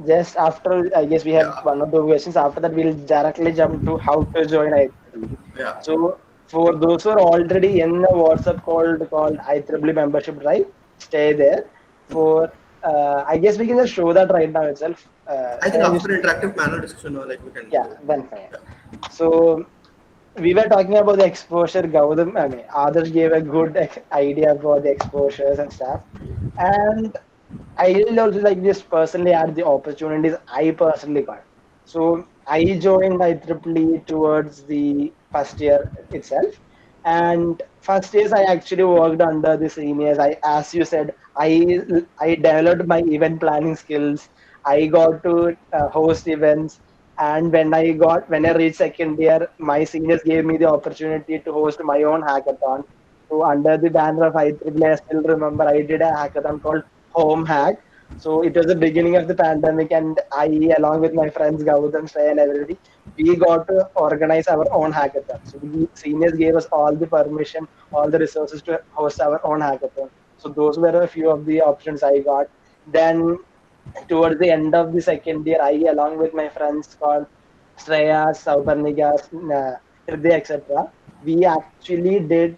Just after, I guess we have Yeah. one or two questions. After that, we'll directly jump to how to join IEEE. Yeah. So for those who are already in the WhatsApp called IEEE membership drive, stay there. For I guess we can just show that right now itself. I think Shall I after just, interactive panel discussion, like we can yeah, do it. then fine. Yeah. So we were talking about the exposure. Gautam, I mean, others gave a good idea about the exposures and stuff. And I will also like just personally add the opportunities I personally got. So I joined IEEE towards the first year itself, and first years I actually worked under the seniors. As you said, I developed my event planning skills. I got to host events, and when I reached second year, my seniors gave me the opportunity to host my own hackathon. So under the banner of IEEE, I still remember I did a hackathon called Home Hack. So it was the beginning of the pandemic, and I, along with my friends Gautam, Shrey, and everybody, we got to organize our own hackathon. So the seniors gave us all the permission, all the resources to host our own hackathon. So those were a few of the options I got. Then towards the end of the second year, I, along with my friends called Shreya, Sauparnika, Hriday, etc., we actually did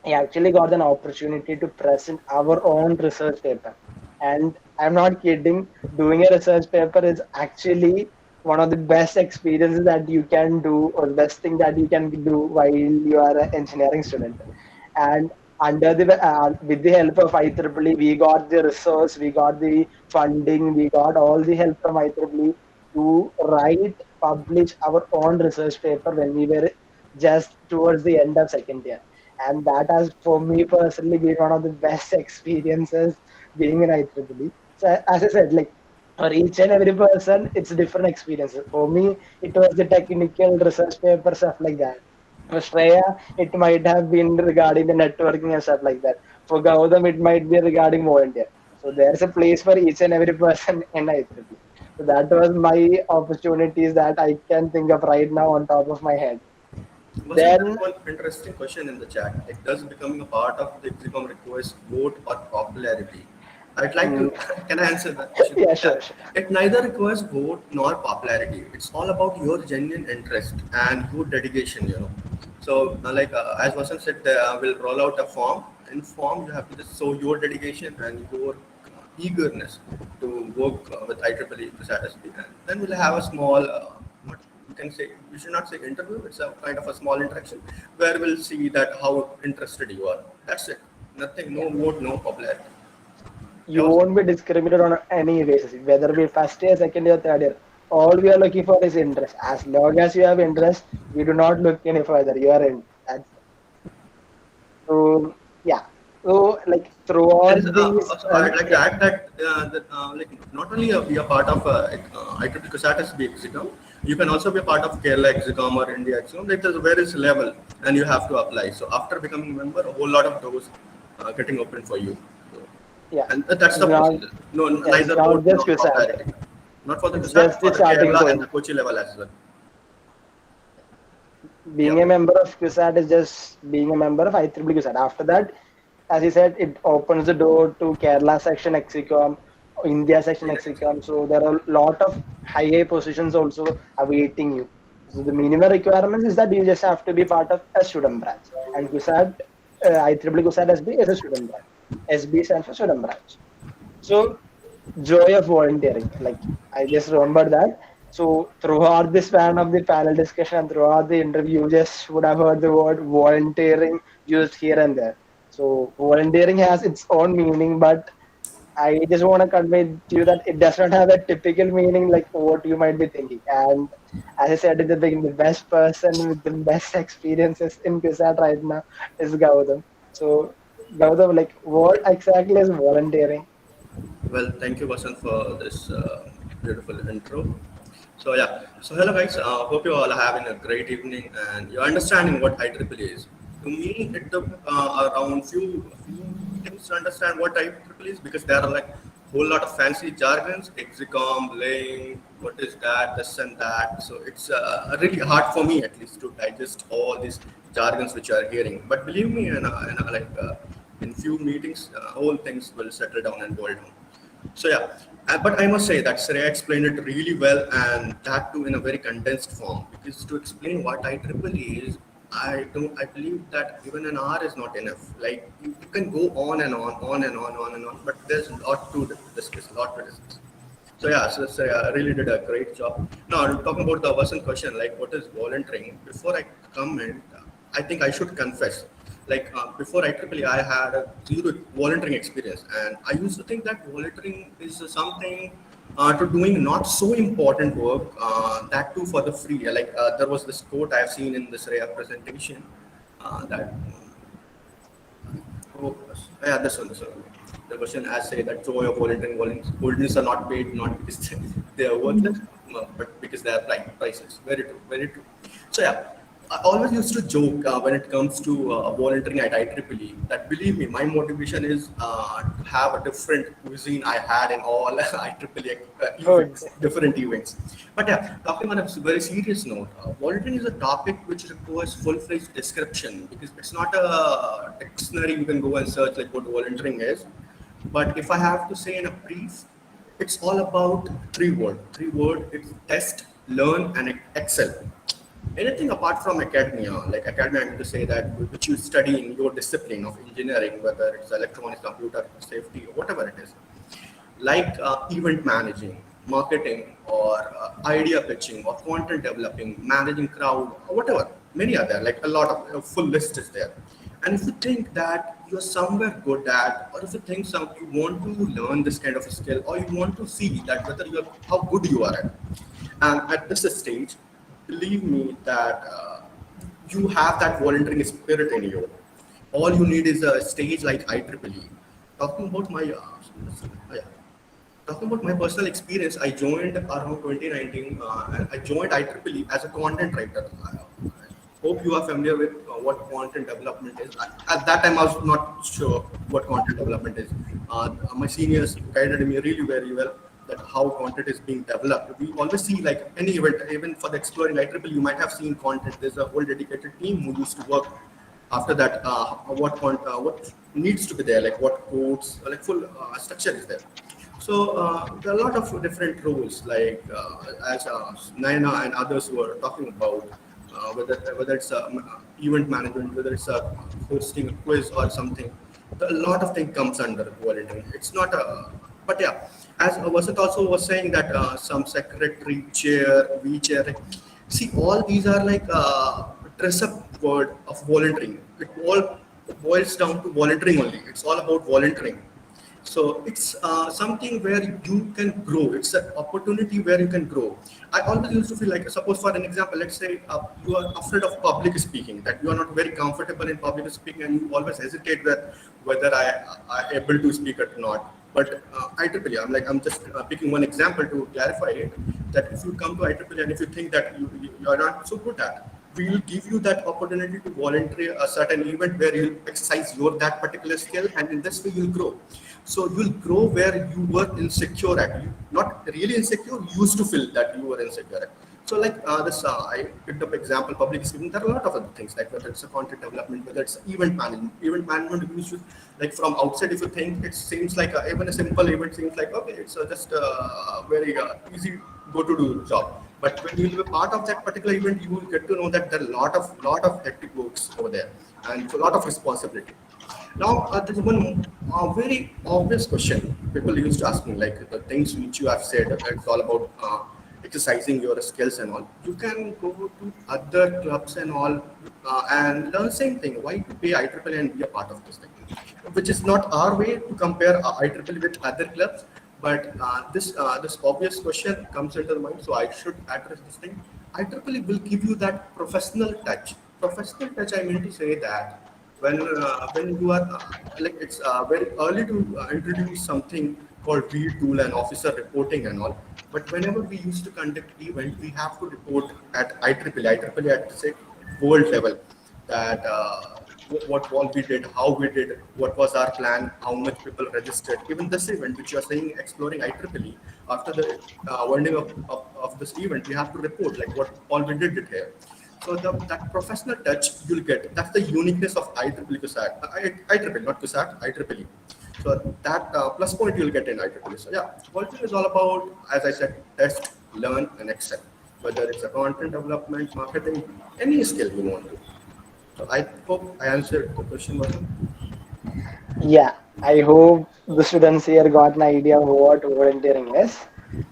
I actually got an opportunity to present our own research paper. And I'm not kidding, doing a research paper is actually one of the best experiences that you can do, or best thing that you can do while you are an engineering student. And under the with the help of IEEE, we got the resource, we got the funding, we got all the help from IEEE to publish our own research paper when we were just towards the end of second year. and that has for me personally been one of the best experiences being in IEEE. So as I said, like for each and every person, it's different experiences. For me, it was the technical research paper stuff like that. For Shreya, it might have been regarding the networking and stuff like that. For Gautam, it might be regarding volunteer. So there's a place for each and every person in IEEE. So that was my opportunities that I can think of right now on top of my head. Wasn't there Then, one interesting question in the chat? Like, does becoming a part of the execom requires vote or popularity? I'd like to, mm, can I answer that question? yeah, Yeah. sure, sure. It neither requires vote nor popularity. It's all about your genuine interest and your dedication, you know. So, as Vasan said, we'll roll out a form. In form, you have to just show your dedication and your eagerness to work with IEEE to satisfy. And then we'll have a small, what you can say, you should not say interview, it's a kind of a small interaction where we'll see that how interested you are. That's it. Nothing, no vote, no popularity. You won't be discriminated on any basis, whether be first year, second year, third year. All we are looking for is interest. As long as you have interest, we do not look any further. You are in. That's so yeah. So like And throughout these, also, I'd like to yeah, add that like not only be a part of IEEE CUSAT SB exam, you can also be a part of Kerala exam or India exam. Like there's various level, and you have to apply. So after becoming a member, a whole lot of doors getting open for you. So, yeah. and that's It's the not, procedure. No, yeah, it's neither not vote nor just QSAT. popularity. Not for the It's just CUSAT, the for the starting Kerala and point. the Kochi level as well. Yeah. Being a member of QSAT is just being a member of IEEE QSAT. After that, as you said, it opens the door to Kerala section Execom, India section Execom. So there are a lot of high positions also awaiting you. So the minimum requirements is that you just have to be part of a student branch. And QSAT, IEEE QSAT SB is a student branch. SB stands for student branch. So joy of volunteering. Like I just remember that. So throughout the span of the panel discussion, throughout the interview, you just would have heard the word volunteering used here and there. So volunteering has its own meaning, but I just want to convey to you that it does not have a typical meaning like what you might be thinking. And as I said at the beginning, the best person with the best experiences in CUSAT right now is Gautam. So Gautam, like what exactly is volunteering? Well, thank you, Vasan, for this beautiful intro. So yeah, so hello guys. Hope you all are having a great evening and you're understanding what IEEE is. To me, it took around few things to understand what IEEE is because there are like whole lot of fancy jargons, execom, link, what is that, this and that. So it's really hard for me at least to digest all these jargons which you are hearing. But believe me, in few meetings, all things will settle down and boil down. So yeah, but I must say that Sreya explained it really well, and that too in a very condensed form. Because to explain what IEEE is, I believe that even an hour is not enough. Like you can go on and on and on and on, but there's a lot to discuss, a lot to discuss. So yeah, so Sreya really did a great job. Now talking about the Vasan question, like what is volunteering? Before I comment, I think I should confess. Like before IEEE, I had a zero volunteering experience, and I used to think that volunteering is something to doing not so important work. That too for the free. Like there was this quote I've seen in this Raya presentation that oh, yeah, this one. The question as say that joy of volunteers are not paid not because they are worthless, but because they are priceless. Very true, very true. So yeah, I always used to joke when it comes to volunteering at IEEE that believe me, my motivation is to have a different cuisine I had in all IEEE Good. events, different events. But yeah, talking on a very serious note, volunteering is a topic which requires full-fledged description because it's not a dictionary you can go and search like what volunteering is. But if I have to say in a brief, it's all about three word. Three word. It's test, learn, and excel. Anything apart from academia, like academia, I mean to say that which you study in your discipline of engineering, whether it's electronics, computer, safety, or whatever it is, like event managing, marketing, or idea pitching, or content developing, managing crowd, or whatever. Many are there, like a lot of full list is there. And if you think that you're somewhere good at, or if you think you want to learn this kind of a skill, or you want to see that whether you're how good you are at, and at this stage, believe me that you have that volunteering spirit in you. all you need is a stage like IEEE. Talking about my yeah. Talking about my personal experience, I joined around 2019 and I joined IEEE as a content writer. I hope you are familiar with what content development is. At that time, I was not sure what content development is. My seniors guided me really very well that how content is being developed. We always see like any event, even for the Exploring IEEE, you might have seen content. There's a whole dedicated team who used to work after that what needs to be there, like what codes, like full structure is there. So there are a lot of different roles, like as Naina and others were talking about, whether it's event management, whether it's hosting a quiz or something. A lot of things comes under volunteering. It's not a, but yeah, as Vasant also was saying that some secretary, chair, V chair, see all these are like dress up word of volunteering. It all boils down to volunteering only. It's all about volunteering. So it's something where you can grow. It's an opportunity where you can grow. I always used to feel like, suppose for an example, let's say you are afraid of public speaking, that you are not very comfortable in public speaking, and you always hesitate that whether I able to speak or not. But IEEE, I'm just picking one example to clarify it. That if you come to IEEE and if you think that you are not so good at, we will give you that opportunity to volunteer a certain event where you exercise your that particular skill, and in this way you'll grow. So you'll grow where you were insecure at. You not really insecure, you used to feel that you were insecure at. So like this, I picked up example, public speaking. There are a lot of other things, like whether it's a content development, whether it's event management. Event management, you should, like from outside, if you think it seems like even a simple event seems like okay, it's just very easy go to do job. But when you will be a part of that particular event, you will get to know that there are lot of hectic works over there, and a lot of responsibility. Now, there's one very obvious question people used to ask me, like the things which you have said, it's all about exercising your skills and all. You can go to other clubs and all and learn same thing. Why to pay IEEE and be a part of this thing? Which is not our way to compare IEEE with other clubs, but this obvious question comes into the mind, so I should address this thing. IEEE will give you that professional touch. Professional touch, I mean to say that when you are like it's very early to introduce something called V tool and officer reporting and all. But whenever we used to conduct event, we have to report at IEEE at say world level that what all we did, how we did, what was our plan, how much people registered. Even this event, which you are saying exploring IEEE, after the winding of this event, we have to report like what all we did here. So that professional touch you'll get, that's the uniqueness of IEEE CUSAT. IEEE, not CUSAT, IEEE. So that plus point you'll get in IEEE. So yeah, volunteering is all about, as I said, test, learn, and excel. Whether it's a content development, marketing, any skill you want to. So I hope I answered the question, Vasant. Yeah, I hope the students here got an idea of what volunteering is.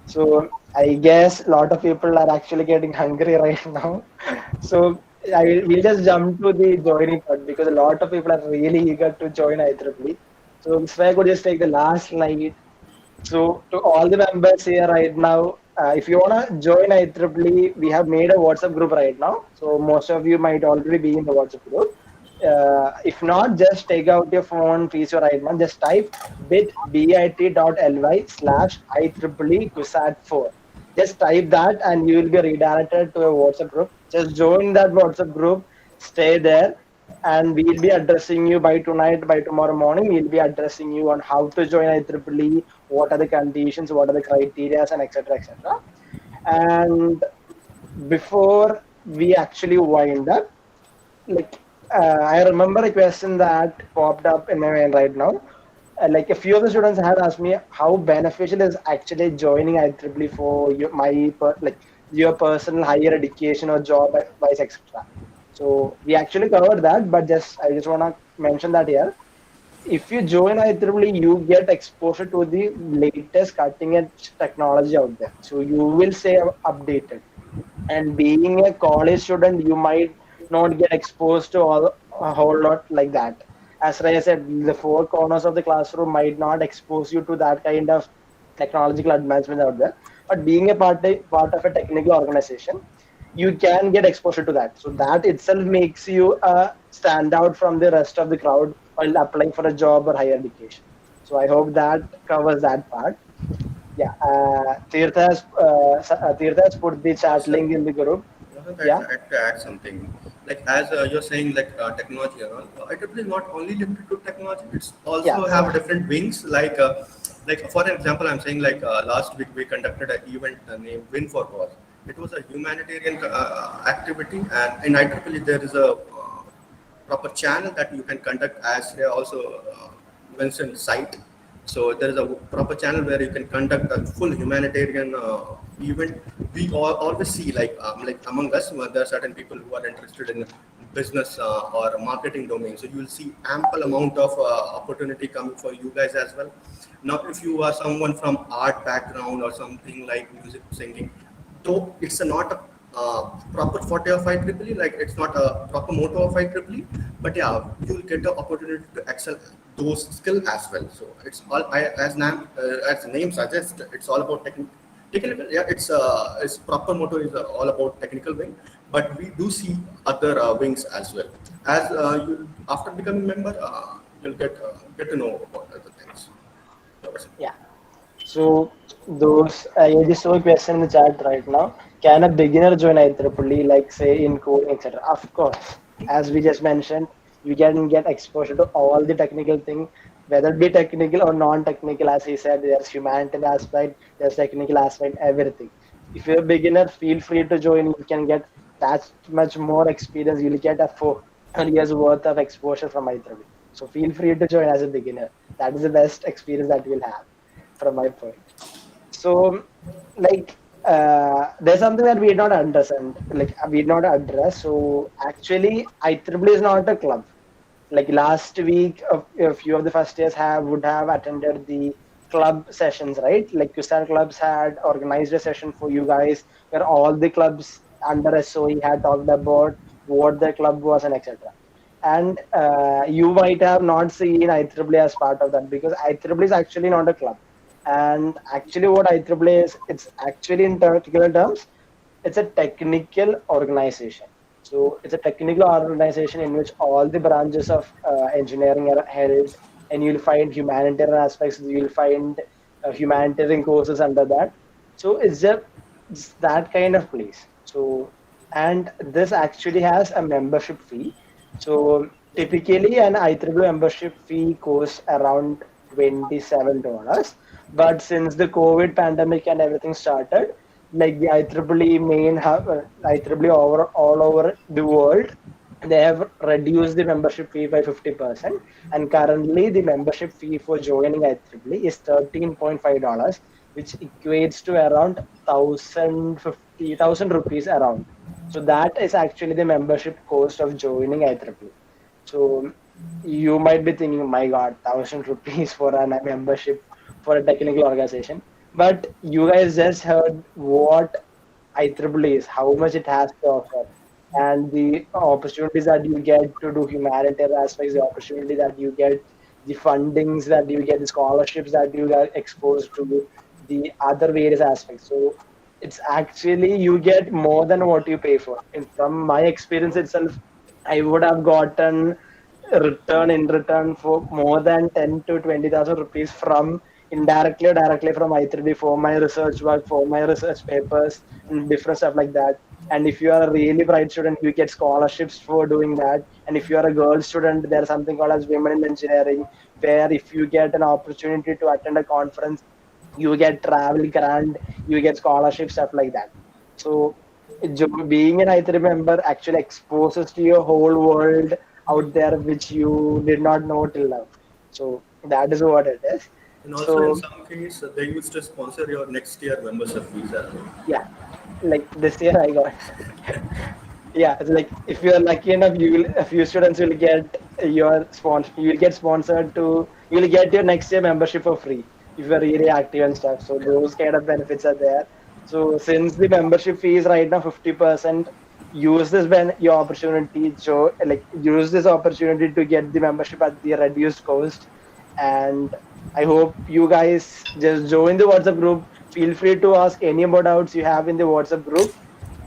So I guess a lot of people are actually getting hungry right now. So we'll just jump to the joining part because a lot of people are really eager to join IEEE. So if I could just take the last slide. So to all the members here right now, if you want to join IEEE, we have made a WhatsApp group right now. So most of you might already be in the WhatsApp group. If not, just take out your phone feature right now. Just type bit.ly/IEEE CUSAT4. Just type that and you will be redirected to a WhatsApp group. Just join that WhatsApp group, stay there, and we'll be addressing you by tonight, by tomorrow morning. We'll be addressing you on how to join IEEE, what are the conditions, what are the criteria, and etc. etc. And before we actually wind up, like I remember a question that popped up in my mind right now. Like a few of the students had asked me how beneficial is actually joining IEEE for your personal higher education or job advice, etc. So we actually covered that, but I just want to mention that here. If you join IEEE, you get exposure to the latest cutting edge technology out there. So you will stay updated. And being a college student, you might not get exposed to a whole lot like that. As I said, the four corners of the classroom might not expose you to that kind of technological advancement out there. But being a part of a technical organization, you can get exposure to that. So that itself makes you stand out from the rest of the crowd while applying for a job or higher education. So I hope that covers that part. Yeah, Tirtha has put the chat Sir, link in the group. I'd Yeah, like to add something. Like as you're saying, like technology and all, IEEE is not only limited to technology. It's yeah, also have different wings. Like for example, I'm saying like last week we conducted an event named Win for Cause. It was a humanitarian activity, and in IEEE there is a proper channel that you can conduct as they also mentioned site. So there is a proper channel where you can conduct a full humanitarian event. We always see like among us there are certain people who are interested in business or marketing domain. So you will see ample amount of opportunity coming for you guys as well. Now if you are someone from art background or something like music singing, though it's not a proper forte of IEEE, like it's not a proper motto of IEEE, but yeah, you'll get the opportunity to excel those skills as well. So it's all as the name suggests, it's all about technical. Yeah, its proper motto is all about technical wing, but we do see other wings as well. As you after becoming member, you'll get to know about other things. yeah. So those I just saw a question in the chat right now. Can a beginner join IEEE, like say in coding, etc.? Of course, as we just mentioned, you can get exposure to all the technical thing, whether it be technical or non-technical. As he said, there's humanitarian aspect, there's technical aspect, everything. If you're a beginner, feel free to join. You can get that much more experience. You'll get a 4 years worth of exposure from IEEE. So feel free to join as a beginner. That is the best experience that you'll have from my point. So, like, there's something that we did not understand, like we did not address. So, actually, IEEE is not a club. Like last week, a few of the first years would have attended the club sessions, right? Like CUSAT clubs had organized a session for you guys where all the clubs under SOE had talked about what the club was and etc. And you might have not seen IEEE as part of that because IEEE is actually not a club. And actually, what IEEE is, it's actually in technical terms, it's a technical organization. So it's a technical organization in which all the branches of engineering are held, and you'll find humanitarian aspects. You'll find humanitarian courses under that. So it's that kind of place. So and this actually has a membership fee. So typically, an IEEE membership fee costs around $27. But since the COVID pandemic and everything started, like the IEEE main hub, IEEE all over the world, they have reduced the membership fee by 50%. And currently, the membership fee for joining IEEE is $13.5, which equates to around 1,050 rupees around. So that is actually the membership cost of joining IEEE. So you might be thinking, my God, 1,000 rupees for a membership for a technical organization. But you guys just heard what IEEE is, how much it has to offer, and the opportunities that you get to do humanitarian aspects, the opportunity that you get, the fundings that you get, the scholarships that you get exposed to, the other various aspects. So it's actually you get more than what you pay for. And from my experience itself, I would have gotten return for more than 10 to 20,000 rupees from indirectly or directly from IEEE for my research work, for my research papers, and different stuff like that. And if you are a really bright student, you get scholarships for doing that. And if you are a girl student, there's something called as Women in Engineering, where if you get an opportunity to attend a conference, you get travel grant, you get scholarship, stuff like that. So being an IEEE member actually exposes to your whole world out there, which you did not know till now. So that is what it is. And also in So some case, they used to sponsor your next year membership visa. yeah, like this year I got yeah, it's like if you're lucky enough, you will a few students will get you'll get sponsored to you'll get your next year membership for free if you're really active and stuff. So those kind of benefits are there. So since the membership fee is right now 50%, use this when your opportunity use this opportunity to get the membership at the reduced cost. And I hope you guys just join the WhatsApp group. Feel free to ask any more doubts you have in the WhatsApp group.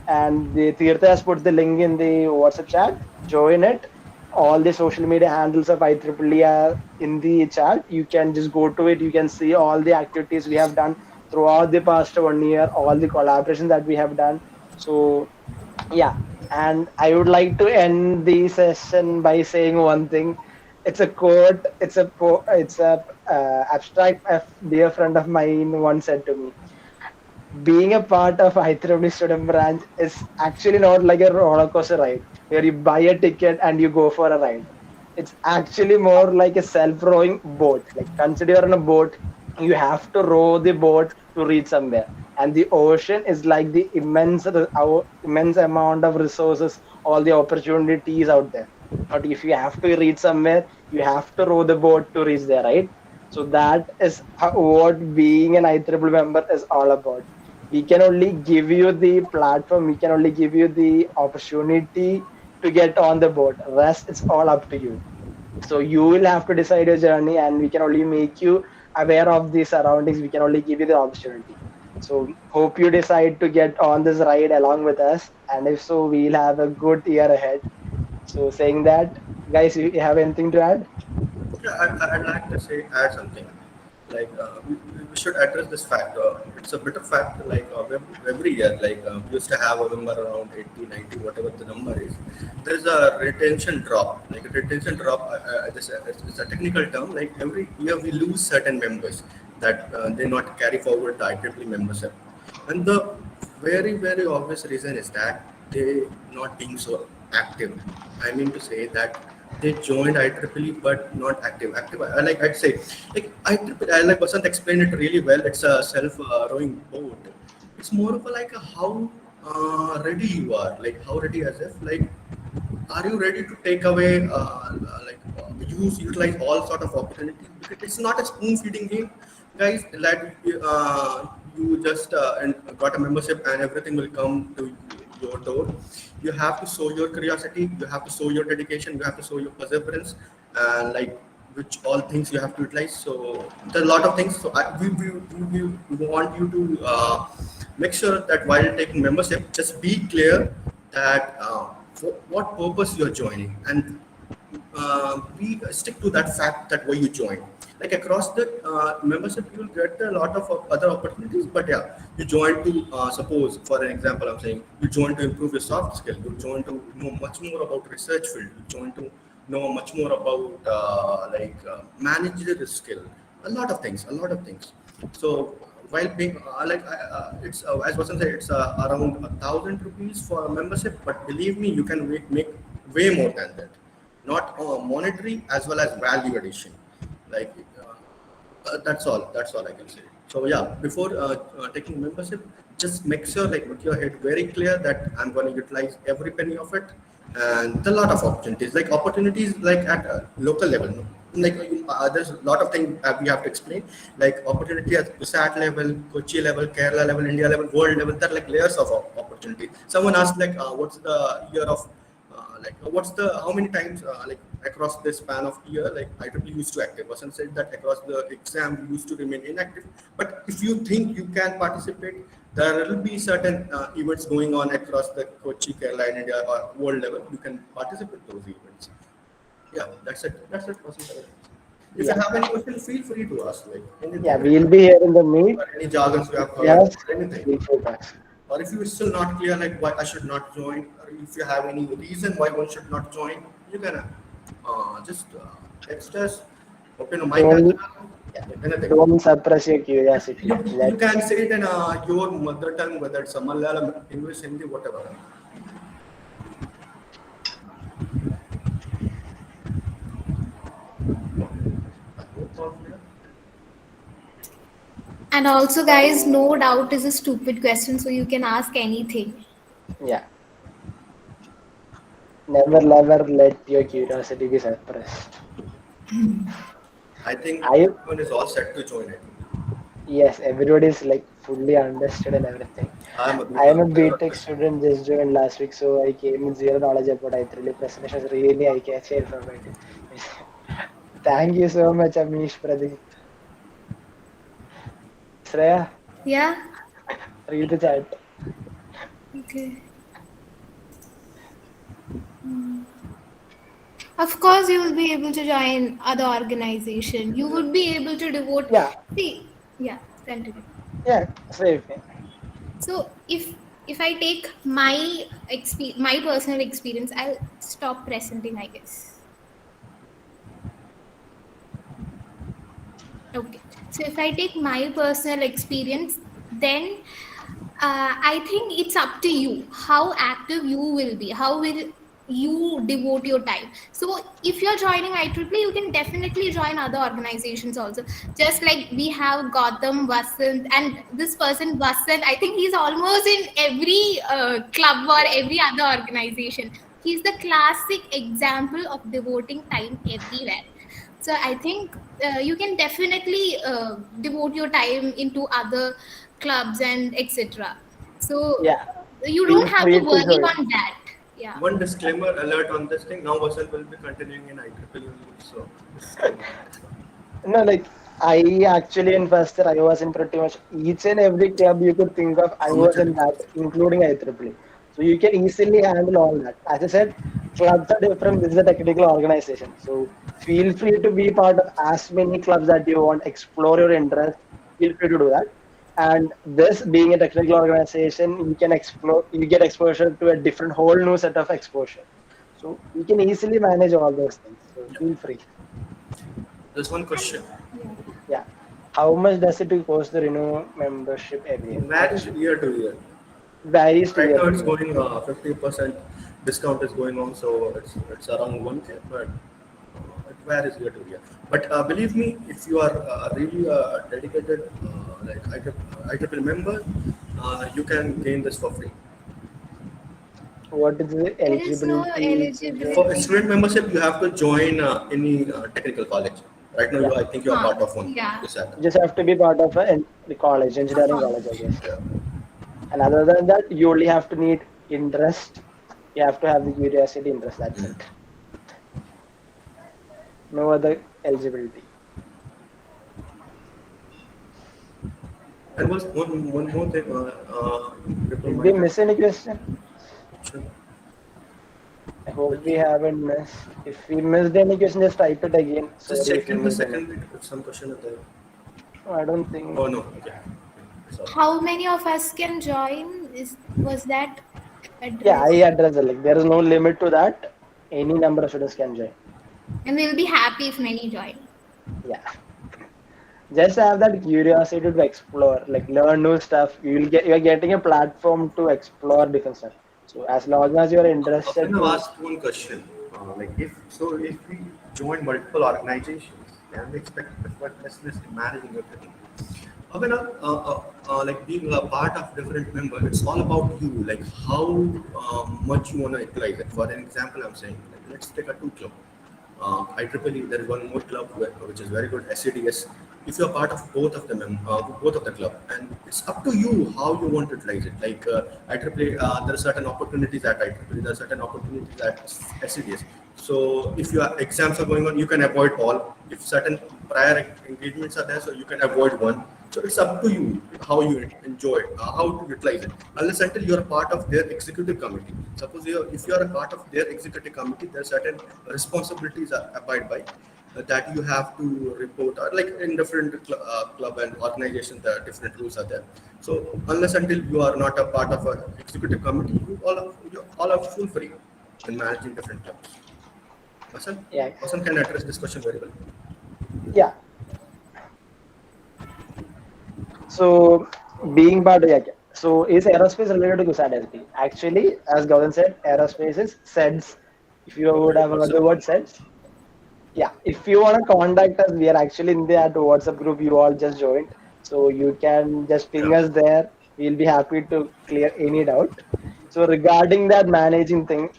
and the Tirtha has put the link in the WhatsApp chat. Join it. All the social media handles of IEEE are in the chat. You can just go to it. You can see all the activities we have done throughout the past 1 year, all the collaborations that we have done. So yeah, and I would like to end the session by saying one thing. It's a quote. It's a abstract. A dear friend of mine once said to me, being a part of IEEE student branch is actually not like a roller coaster ride where you buy a ticket and you go for a ride. It's actually more like a self-rowing boat. Like consider you're on a boat, you have to row the boat to reach somewhere, and the ocean is like the our immense amount of resources, all the opportunities out there. But if you have to reach somewhere, you have to row the boat to reach there, right? So that is what being an IEEE member is all about. We can only give you the platform, we can only give you the opportunity to get on the boat. Rest, it's all up to you. So you will have to decide your journey, and we can only make you aware of the surroundings. We can only give you the opportunity. So hope you decide to get on this ride along with us, and if so, we'll have a good year ahead. So saying that, guys, you have anything to add? Yeah, I'd like to say add something. Like we should address this fact. It's a bitter fact. Like every year, like we used to have a number around 80, 90, whatever the number is. There's a retention drop. Like a retention drop. It's a technical term. Like every year we lose certain members that they not carry forward the IEEE membership. And the very obvious reason is that they not being so active. I mean to say that they joined IEEE but not active. Active, like I'd say, like IEEE, like Vasant explained it really well. It's a self-rowing boat. It's more of a, like a how ready you are, like how ready as if like are you ready to take away utilize all sort of opportunities, because it's not a spoon feeding game, guys. Like you just and got a membership and everything will come to your door. You have to show your curiosity, you have to show your dedication, you have to show your perseverance, and like which all things you have to utilize. So there's a lot of things. So we want you to make sure that while taking membership, just be clear that for what purpose you're joining, and we stick to that fact that why you join. Like across the membership, you'll get a lot of other opportunities. But yeah, you join to suppose, for an example, I'm saying you join to improve your soft skill. You join to know much more about research field. You join to know much more about managerial skill. A lot of things. A lot of things. So while paying, it's as Vasan said, it's around 1,000 rupees for a membership. But believe me, you can make way more than that. Not monetary as well as value addition. Like that's all I can say. So yeah, before taking membership, just make sure like with your head very clear that I'm going to utilize every penny of it, and a lot of opportunities like at a local level. No? Like there's a lot of things we have to explain, like opportunity at CUSAT level, Kochi level, Kerala level, India level, world level. There are like layers of opportunity. Someone asked like what's the year of what's the how many times like across the span of year like IEEE used to active. Person said that across the exam you used to remain inactive. But if you think you can participate, there will be certain events going on across the Kochi, Kerala, and India or world level. You can participate in those events. Yeah, that's it. That's it. Person. If you have any questions, feel free to ask. Like anything. Yeah, we'll be here in the meet. Or any jargons you have heard, Yes, anything. we'll focus. Or if you're still not clear, like why I should not join, or if you have any reason why one should not join, you can just text us, open a mic, Don't, anything. don't suppress your curiosity. You can say it in your mother tongue, whether it's a Malayalam, English, Hindi, whatever. And also, guys, no doubt is a stupid question, so you can ask anything. Yeah. Never let your curiosity be suppressed. I think everyone is all set to join it. Yes, everybody is like fully understood and everything. I am a BTech student, just joined last week, so I came with zero knowledge about IEEE presentation. Really eye-catchy informative. Thank you so much, Amish, Pradeep. Shreya, Yeah. read the chat. Okay. Of course, you will be able to join other organization. You would be able to devote. Yeah, See, yeah, continue. yeah, safe. So if I take my personal experience, I'll stop presenting, I guess. Okay. So if I take my personal experience, then I think it's up to you how active you will be. How will you devote your time? So if you're joining IEEE, you can definitely join other organizations also. Just like we have Gautam, Vasant, and this person Vasant, I think he's almost in every club or every other organization. He's the classic example of devoting time everywhere. So I think you can definitely devote your time into other clubs and etc. So Yeah, you don't feel have to free to worry join. on that. Yeah. One disclaimer alert on this thing. Now Vasant will be continuing in IEEE, so disclaimer. No, like I actually in first year I was in pretty much each and every club you could think of. I How much was it in that, including IEEE. So you can easily handle all that. As I said, clubs are different. This is a technical organization, so feel free to be part of as many clubs that you want. Explore your interest. Feel free to do that. And this being a technical organization, you can explore. You get exposure to a different whole new set of exposure. So you can easily manage all those things. So feel free. There's one question. Yeah. How much does it cost to renew membership every year? Varies year to year. Varies to Right year now to it's year. going 50% discount is going on, so it's around 1K, but it varies year to year. But believe me, if you are really dedicated, like IEEE member, you can gain this for free. What is the There is no eligibility to join? For eligibility. student membership, you have to join any technical college. Right now, Yeah. I think you are part of one. Yeah. CUSAT. You just have to be part of the college, engineering college, I guess. Yeah. And other than that, you only have to need interest. You have to have the curiosity interest. That's it. No other eligibility. And one more thing. People Did we might miss any question? have. I hope we haven't missed. If we missed any question, just type it again. Just Sorry if check we in the missed any. second bit if some question is there. I don't think. Oh no. Okay. Sorry. How many of us can join? Was that Yeah, I addressed? address it. Like there is no limit to that. Any number of students can join. And we'll be happy if many join. Yeah. Just have that curiosity to explore, like learn new stuff. You're getting a platform to explore different stuff. So as long as you're interested Can I to, ask one question? If we join multiple organizations, can we expect effortlessness in managing everything? Like being a part of different member, it's all about you, like how much you want to utilize it. For an example, I'm saying, like, let's take a two club. IEEE, there is one more club which is very good, SCDS. If you're part of both of the club, and it's up to you how you want to utilize it. Like IEEE, there are certain opportunities at IEEE, there are certain opportunities at SCDS. So if your exams are going on, you can avoid all. If certain prior engagements are there, so you can avoid one. So it's up to you how you enjoy it, how to utilize it. Unless until you're a part of their executive committee. Suppose if you're a part of their executive committee, there are certain responsibilities are abide by that you have to report. Like in different club and organizations, there are different rules are there. So unless until you are not a part of an executive committee, you all are full free in managing different clubs. yeah, Vasan can address this question very well. yeah. So being part of, yeah. So is aerospace related to CUSAT SP? Actually, as Gautam said, aerospace is SEDS. If you would have heard the word SEDS, yeah. If you want to contact us, we are actually in the WhatsApp group. You all just joined, so you can just ping us there. We'll be happy to clear any doubt. So regarding that managing thing,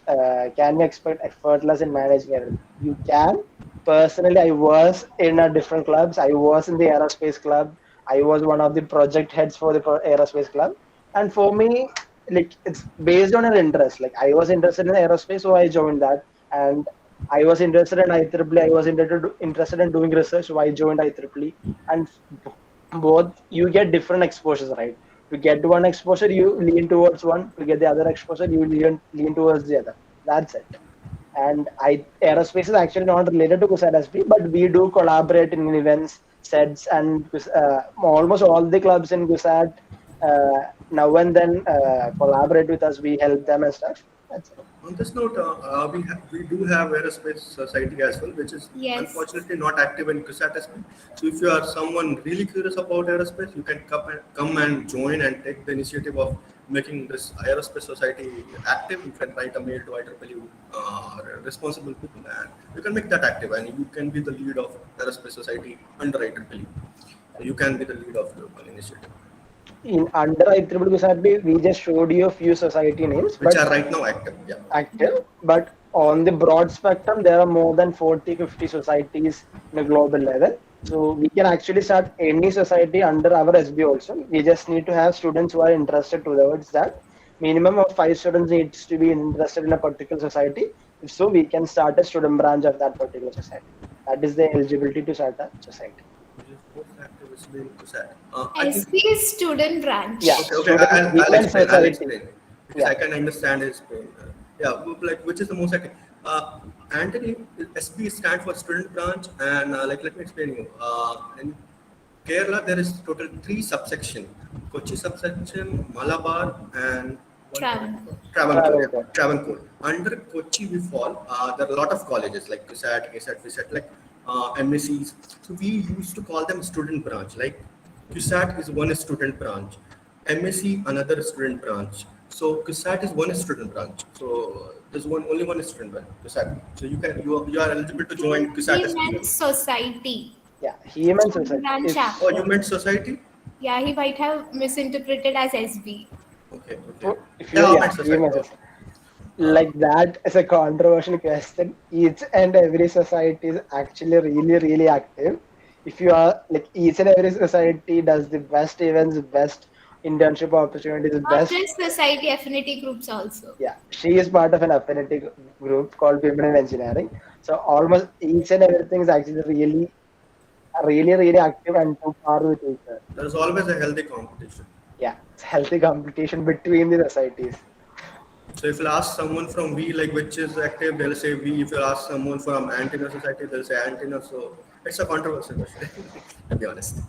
can you expect effortless in managing everything? You can. Personally, I was in a different clubs. I was in the aerospace club. I was one of the project heads for the aerospace club. And for me, like it's based on an interest. Like I was interested in aerospace, so I joined that. And I was interested in IEEE. I was interested in doing research, so I joined IEEE. And both you get different exposures, right? To get one exposure, you lean towards one. To get the other exposure, you lean towards the other. That's it. And aerospace is actually not related to CUSAT SP, but we do collaborate in events, sets, and almost all the clubs in CUSAT now and then collaborate with us. We help them and stuff. That's it. On this note, we do have aerospace society as well, which is Yes. unfortunately not active in CUSAT SP. So if you are someone really curious about aerospace, you can come and join and take the initiative of making this aerospace society active. You can write a mail to IEEE responsible people, and you can make that active, and you can be the lead of aerospace society under IEEE. So you can be the lead of the initiative, In under IEEE CUSAT, we just showed you a few society names, which but are right now active. Yeah. active. But on the broad spectrum, there are more than 40, 50 societies in a global level. So we can actually start any society under our SB also. We just need to have students who are interested towards that. Minimum of 5 students needs to be interested in a particular society. If so, we can start a student branch of that particular society. That is the eligibility to start a society. Which is most active is being CUSAT. I think. SP is student branch. Yeah. Okay, I'll Women explain. society. Because Yeah. I can understand his pain. Yeah, like which is the most active? Anthony, SB stands for student branch, and like let me explain you. In Kerala, there is total 3 subsection: Kochi subsection, Malabar, and Travancore. Travancore. Travancore. Under Kochi, we fall. There are a lot of colleges like CUSAT, KSAT, VSAT, like MSCs. So we used to call them student branch. Like CUSAT is one student branch, MSc another student branch. So CUSAT is one student branch. So there's only one student branch, CUSAT. So you are eligible to join CUSAT. He meant society. Yeah. Human society. Branch If- chapter. Oh, you meant society? Yeah, he might have misinterpreted as SB. Okay. if you, Yeah, yeah, meant society. human society. Like that is a controversial question. Each and every society is actually really, really active. If you are like each and every society does the best events, best internship opportunities, Not best. just society affinity groups also. Yeah, she is part of an affinity group called Women in Engineering. So almost each and everything is actually really, really, really active and to par with each other. There's always a healthy competition. Yeah, it's healthy competition between the societies. So if you ask someone from V, like which is active, they'll say V. If you ask someone from Antenna Society, they'll say Antenna. So it's a controversial question, to be honest.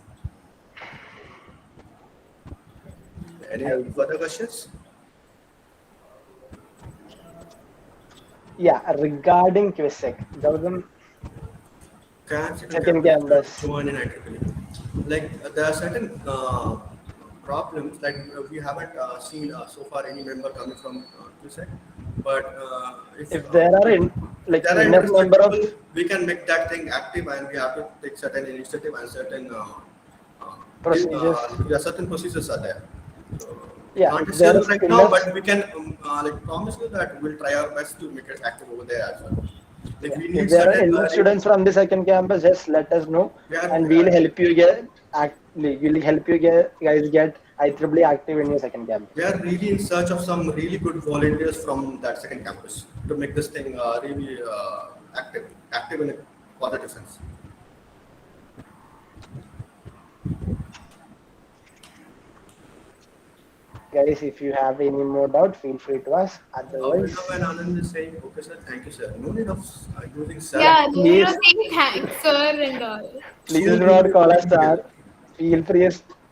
Any further questions? Yeah, regarding QSEC, Gautam, second campus. Join in IEEE. Like there are certain problems. Like we haven't seen so far any member coming from QSEC, but If there are like there are enough interested number of people, we can make that thing active, and we have to take certain initiative and certain procedures. certain procedures are there. So, Yeah, can't there say is right now, enough- but we can like promise you that we'll try our best to make it active over there as well. Like we If need there are certain enough students from the second campus, just let us know, Yeah, and we'll help you get guys get IEEE active in your second campus. we are really in search of some really good volunteers from that second campus to make this thing really active in a positive sense. Guys, if you have any more doubt, feel free to ask. Otherwise, Abhinav and Anand is saying, okay, sir, thank you, sir. No need of using sir. Yeah, no need Please. of saying thanks, sir, and all. please do not call us sir. Feel free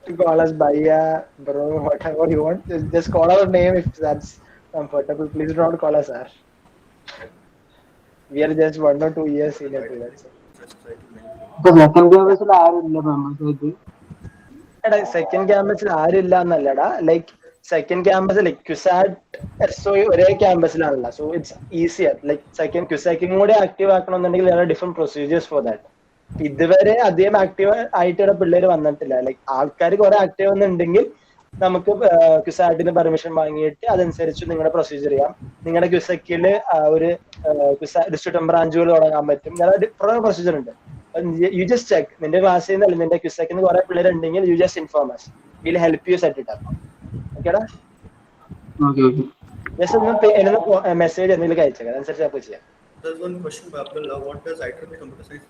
to call us Bhaiya, bro, whatever you want. Just call our name if that's comfortable. Please do not call us sir. We are just 1 or 2 years senior to that. എടാ second ക്യാമ്പസിൽ ആരില്ല എന്നല്ലടാ like second campus like CUSAT S O ഒരേ ക്യാമ്പസിലാണല്ലോ so it's easier like second ക്യുസാക്കും കൂടി active ആക്കണമെന്നുണ്ടെങ്കിൽ there are different procedures for that. ഇതുവരെ അധികം ആക്റ്റീവ് ആയിട്ട് പിള്ളേർ വന്നിട്ടില്ല ലൈക്ക് ആൾക്കാർ കുറെ ആക്റ്റീവ് ഒന്നുണ്ടെങ്കിൽ നമുക്ക് ക്യുസാറ്റിന് പെർമിഷൻ വാങ്ങിയിട്ട് അതനുസരിച്ച് നിങ്ങളുടെ പ്രൊസീജിയർ ചെയ്യാം. നിങ്ങളുടെ ക്യുസക്കിൽ ഒരു സ്റ്റുഡന്റ് ബ്രാഞ്ചുകൾ തുടങ്ങാൻ പറ്റും. കുറെ പ്രൊസീജിയർ ഉണ്ട്. You just check. നിന്റെ ക്ലാസ്സിൽ നിന്ന് നിന്റെ ക്യുസക്കിന് കുറെ പിള്ളേരുണ്ടെങ്കിൽ you just inform us. We'll help you set it up. ഓക്കേടാ? ജസ്റ്റ് ഒന്ന് മെസ്സേജ് എന്തെങ്കിലും അയച്ചേക്കാം. അതനുസരിച്ച് നമുക്ക് ചെയ്യാം. There's one question, Babel. What does IEEE Computer Science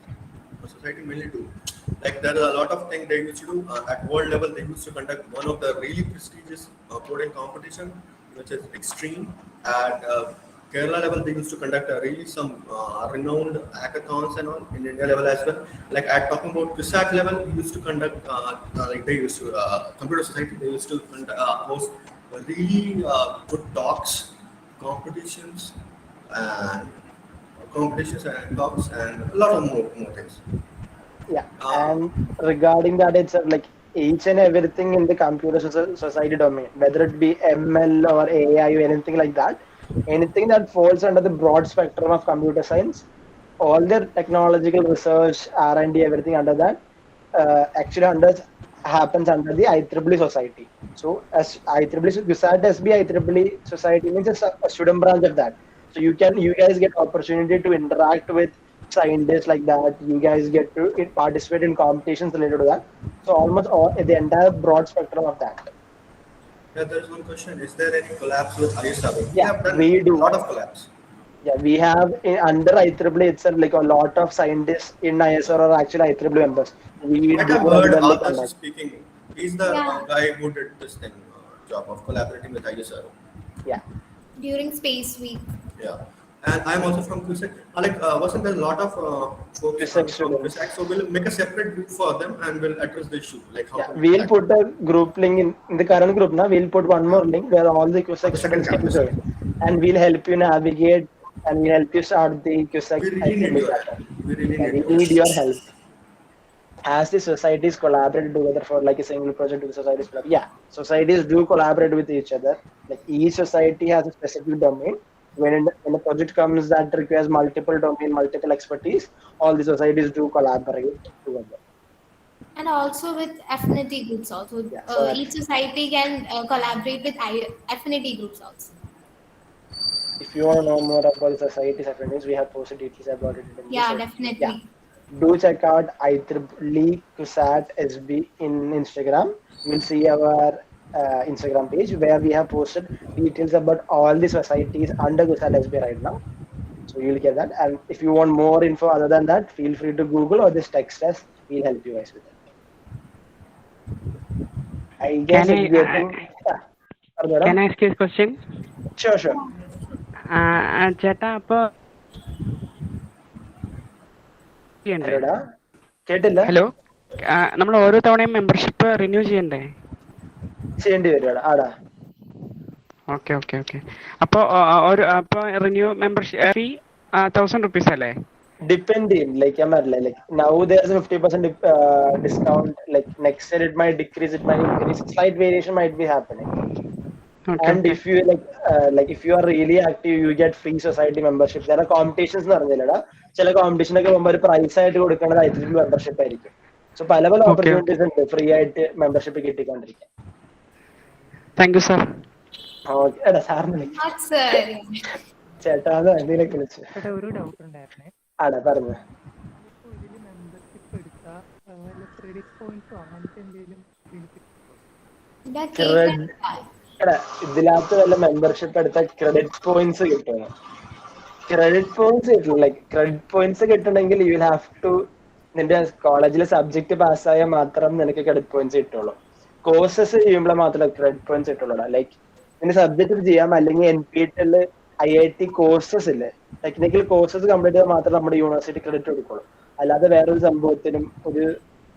Society mainly do? Like there are a lot of things they used to do at world level. They used to conduct one of the really prestigious coding competition, which is Extreme, and Kerala level, they used to conduct really some renowned hackathons and all in India level as well. Like at talking about CUSAT level, we used to conduct like they used to computer society. They used to host really good talks, competitions, and talks, and a lot of more things. Yeah, Uh, and regarding that itself, like each and everything in the computer society domain, whether it be ML or AI or anything like that, anything that falls under the broad spectrum of computer science, all the technological research, R&D, everything under that, actually happens under the IEEE society. So as IEEE, beside SB IEEE society means it's a student branch of that. So you guys get opportunity to interact with scientists like that. You guys get to participate in competitions related to that. So almost all the entire broad spectrum of that. yeah, there is one question: is there any collabs with ISRO? We Yeah, have done we a do. lot of collabs. Yeah, we have under IEEE itself like a lot of scientists in ISR are actually IEEE members. You We might do have heard regularly Adarsh conduct. speaking. He's the Yeah, guy who did this thing, job of collaborating with ISRO. Yeah, during Space Week. Yeah. And I'm also from CUSAT. Wasn't there a lot of folks research from students. CUSAT? So we'll make a separate group for them and we'll address the issue, like how Yeah, to we'll tackle put a group link in the current group now. We'll put one more link where all the for CUSAC the second students can campus. join, and we'll help you navigate and we'll help you start the CUSAC We really need IEEE your help. chapter. We really Yeah, need we your need your help. help. As the societies collaborate together for like a single project with the societies, yeah, societies do collaborate with each other. Like each society has a specific domain. When a project comes that requires multiple domain, multiple expertise, all the societies do collaborate together. And also with affinity groups also. Yeah, so Each society can collaborate with affinity groups also. if you want to know more about the society's affinities, we have posted details about it in this. Yeah, So yeah, definitely. do check out IEEE CUSAT SB in Instagram. You'll see our Instagram page where we have posted details about all the societies under CUSAT SB right now. So you'll get that. And if you want more info other than that, feel free to Google or just text us. We'll help you guys with it. I guess Can it's I getting. Yeah. Pardon, can madam? I ask you a question? Sure, sure. ചേട്ടാ അപ്പൊ ചെയ്യണ്ടേ? ഹലോടാ കേട്ടില്ല. Hello, നമ്മൾ ഓരോ തവണയും membership renew ചെയ്യണ്ടേ? ചെയ്യേണ്ടി വരും ആടാ. Okay okay okay. അപ്പൊ റിന്യൂ മെമ്പർഷിപ്പ് ഫീ 1000 rupees അല്ലേ? Depending, like I'm at like now there's a 50% discount. Like next year it might decrease, it might increase. Slight variation might be happening. Okay, And okay. if you like if you are really active, you get free society membership. There are competitions എന്ന് പറഞ്ഞില്ലടാ. ചില competition ഒക്കെ മുമ്പ് ഒരു price ആയിട്ട് കൊടുക്കുന്നത് IEEE membership ആയിരിക്കും. So പല പല Okay, okay. ഓപ്പർച്യൂണിറ്റീസ് ഉണ്ട് ഫ്രീ ആയിട്ട് മെമ്പർഷിപ്പ് കിട്ടിക്കൊണ്ടിരിക്കാൻ. Thank you, sir. ഓക്കെ എടാ സാറിന് വിളിക്കാം. That's ചേട്ടാന്ന് എന്തെങ്കിലുമൊക്കെ വിളിച്ചു. ചേട്ടാ ഒരു ഡൗട്ട് ഉണ്ടായിരുന്നേ. ആടാ പറഞ്ഞു. നമ്മളിപ്പോ ഇതില് മെമ്പർഷിപ്പ് എടുത്താൽ ക്രെഡിറ്റ് പോയിന്റ്സോ അങ്ങനത്തെ എന്തെങ്കിലും എടാ ഇതിനകത്ത് വല്ല മെമ്പർഷിപ്പ് എടുത്താൽ ക്രെഡിറ്റ് പോയിന്റ്സ് കിട്ടുമോ? ക്രെഡിറ്റ് പോയിന്റ്സ് കിട്ടില്ല. ലൈക്ക് ക്രെഡിറ്റ് പോയിന്റ്സ് കിട്ടണമെങ്കിൽ യു വിൽ ഹാവ് ടു നിന്റെ കോളേജിലെ സബ്ജക്ട് പാസ്സായാൽ മാത്രം നിനക്ക് ക്രെഡിറ്റ് പോയിന്റ്സ് കിട്ടുള്ളൂ. കോഴ്സസ് ചെയ്യുമ്പോൾ മാത്രമേ ക്രെഡിറ്റ് പോയിന്റ്സ് കിട്ടുള്ളൂ. ലൈക്ക് നിന്റെ സബ്ജക്ട് ചെയ്യാം, അല്ലെങ്കിൽ NPTEL IIT കോഴ്സസ് ഇല്ലേ, ടെക്നിക്കൽ കോഴ്സസ് കംപ്ലീറ്റ് ചെയ്താൽ മാത്രമേ നമ്മുടെ യൂണിവേഴ്സിറ്റി ക്രെഡിറ്റ് കൊടുക്കുള്ളൂ. അല്ലാതെ വേറൊരു സംഭവത്തിനും ഒരു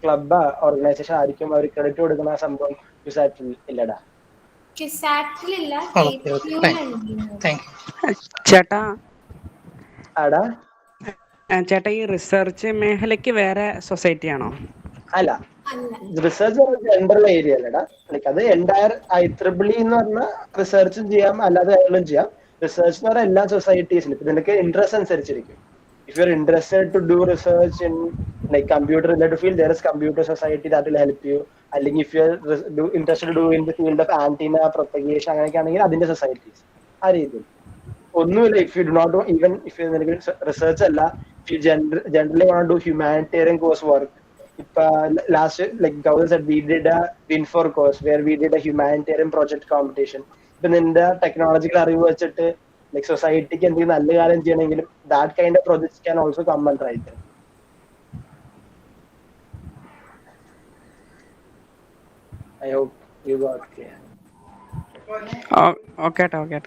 ക്ലബ് ഓർഗനൈസേഷൻ ആയിരിക്കും അവർ ക്രെഡിറ്റ് കൊടുക്കുന്ന സംഭവം ക്യുസാറ്റിൽ ഇല്ലടാ. ക്യുസാറ്റിലില്ല, ഓക്കെ ഓക്കെ താങ്ക് യു. ചേട്ടാ ആടാ ചേട്ടാ ഈ റിസർച്ച് മേഖലയ്ക്ക് വേറെ സൊസൈറ്റി ആണോ? അല്ല, അല്ല. റിസർച്ച് ജനറൽ ഏരിയ അല്ലടാ. ലൈക്ക് അത് എൻറ്റയർ IEEE എന്ന് പറഞ്ഞാൽ റിസർച്ചും ചെയ്യാം അല്ലാതെ കാര്യങ്ങളും ചെയ്യാം. റിസർച്ച് എന്ന് പറഞ്ഞാൽ എല്ലാ സൊസൈറ്റീസിലും ഇപ്പൊ നിനക്ക് ഇൻട്രസ്റ്റ് അനുസരിച്ചിരിക്കും. If you are interested to do research in like computer related field, there is computer society that will help you. അല്ലെങ്കിൽ if you are interested to do in the field of antenna propagation അങ്ങനെയൊക്കെ ആണെങ്കിൽ അതിന്റെ societies ആ രീതിയിൽ. ഒന്നുമില്ല, if you do not even if you നിനക്ക് research അല്ല, if you generally want do humanitarian course work. ഇപ്പൊ last like Gautam said we did A വിൻ4 course where we did a humanitarian project competition. ഇപ്പൊ നിന്റെ technological അറിവ് വെച്ചിട്ട് like സൊസൈറ്റിക്ക് എന്തെങ്കിലും നല്ല കാര്യം ചെയ്യണമെങ്കിലും that kind of projects can also come and right. I hope you got clear. Okay.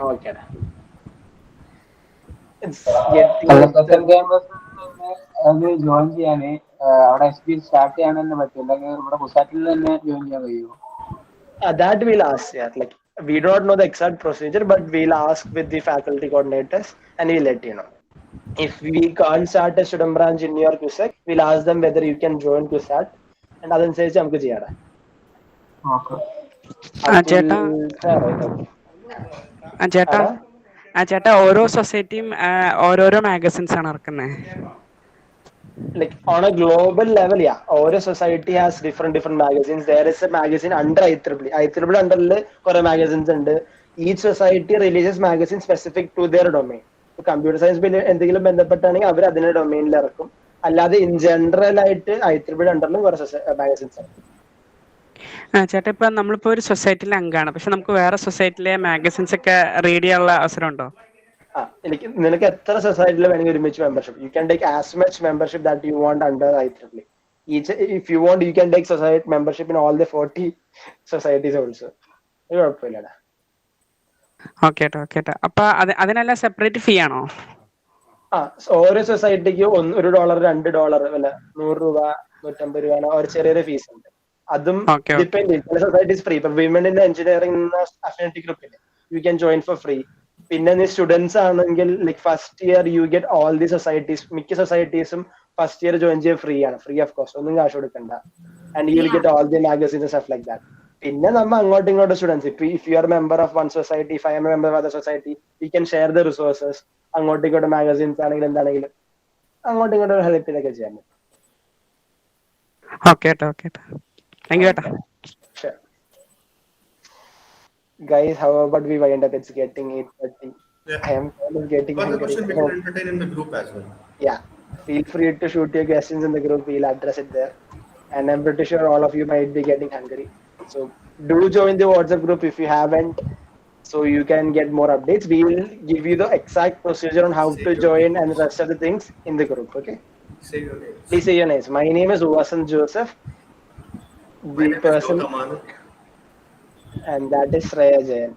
Okay. It's getting അല്ല like സെക്കൻഡ് ക്യാമ്പസ് അത് ജോയിൻ ചെയ്യാന് അവിടെ SP സ്റ്റാർട്ട് ചെയ്യാൻ തന്നെ പറ്റും, അല്ലെങ്കിൽ നമ്മുടെ കുസാറ്റിൽ തന്നെ ജോയിൻ ചെയ്യാൻ കഴിയുമോ? that we'll ask, yeah. Like we don't know the exact procedure, but we'll ask with the faculty coordinators and we'll let you know. If we can't start a student branch in your CUSAT, we'll ask them whether you can join CUSAT, and അതനുസരിച്ച് നമുക്ക് ചെയ്യാം. Okay. ചേട്ടാ ചേട്ടാ ചേട്ടാ ഓരോ സൊസൈറ്റിയും ഓരോരോ magazines ആണ് ഇറക്കുന്നത്. Like on a global level, yeah, our society has different magazines. There is a magazine under IEEE. IEEE under kore magazines ഉണ്ട്. Each society releases magazine specific to their domain. Computer science പിന്നെ എന്തെങ്കിലും ബന്ധപ്പെട്ടാണെങ്കിൽ അവർ അതിന്റെ ഡൊമൈനിൽ ഇറക്കും. അല്ലാതെ in general ആയിട്ട് IEEE അണ്ടറിലും കുറെ magazines ആണ്. ചേട്ടാ ഇപ്പൊ നമ്മളിപ്പോ ഒരു സൊസൈറ്റിയിലെ അംഗമാണ്, പക്ഷെ നമുക്ക് വേറെ സൊസൈറ്റിയിലെ മാഗസിൻസ് ഒക്കെ റീഡ് ചെയ്യാനുള്ള അവസരം ഉണ്ടോ? നിനക്ക് എത്ര സൊസൈറ്റിയിൽ വേണമെങ്കിൽ ഒരുമിച്ച് membership, you can take as much membership that you want under IEEE. If you want you can take society membership in all the 40 societies also. ഒരു കുഴപ്പമില്ലടാ. Okay okay. അപ്പൊ അതിനെല്ലാം സെപ്പറേറ്റ് ഫീ ആണോ? ഓരോ സൊസൈറ്റിക്ക് $1 $2 അല്ല $100 $150 ഒരു ചെറിയൊരു ഫീസ് ഉണ്ട്. അതും ഡിപ്പെൻഡ് ചെയ്യും. ചില സൊസൈറ്റീസ് ഫ്രീ. ഇപ്പൊ വിമൻ ഇൻ എഞ്ചിനീയറിംഗ് അഫിനിറ്റി ഗ്രൂപ്പിൽ you can join four free. പിന്നെ നീ സ്റ്റുഡൻസ് ആണെങ്കിൽ like first year you get all the societies. മിക്ക സൊസൈറ്റീസും ഫസ്റ്റ് ഇയർ ജോയിൻ ചെയ്യാൻ ഫ്രീ ആണ്, ഫ്രീ ഓഫ് കോസ്റ്റ്, ഒന്നും കാശ് കൊടുക്കണ്ട. And you will get all the magazines stuff like that. പിന്നെ നമ്മൾ അങ്ങോട്ടും ഇങ്ങോട്ടും students, if you R member of one society, if I M A member of other society, we can share the resources. അങ്ങോട്ടും ഇങ്ങോട്ടും magazines ആണെങ്കിലും എന്താണെങ്കിലും അങ്ങോട്ടും ഇങ്ങോട്ടും ഹെൽപ്പ് ചെയ്തൊക്കെ ചെയ്യാൻ പറ്റും. Okay okay. താങ്ക് യു ഏട്ടാ. Sure. Guys, how about we wind up? It's getting 8:30. Yeah. I am kind of getting Further hungry. question we can entertain in the group as well. Yeah, feel free to shoot your questions in the group. We'll address it there. And I'm pretty sure all of you might be getting hungry. So do join the WhatsApp group if you haven't, so you can get more updates. We will give you the exact procedure on how to join and the rest of the things in the group. Okay? Say your name. Please say your names. My name is Ovasan Joseph. My name is Gautam Anand. And that is Shreya Jain.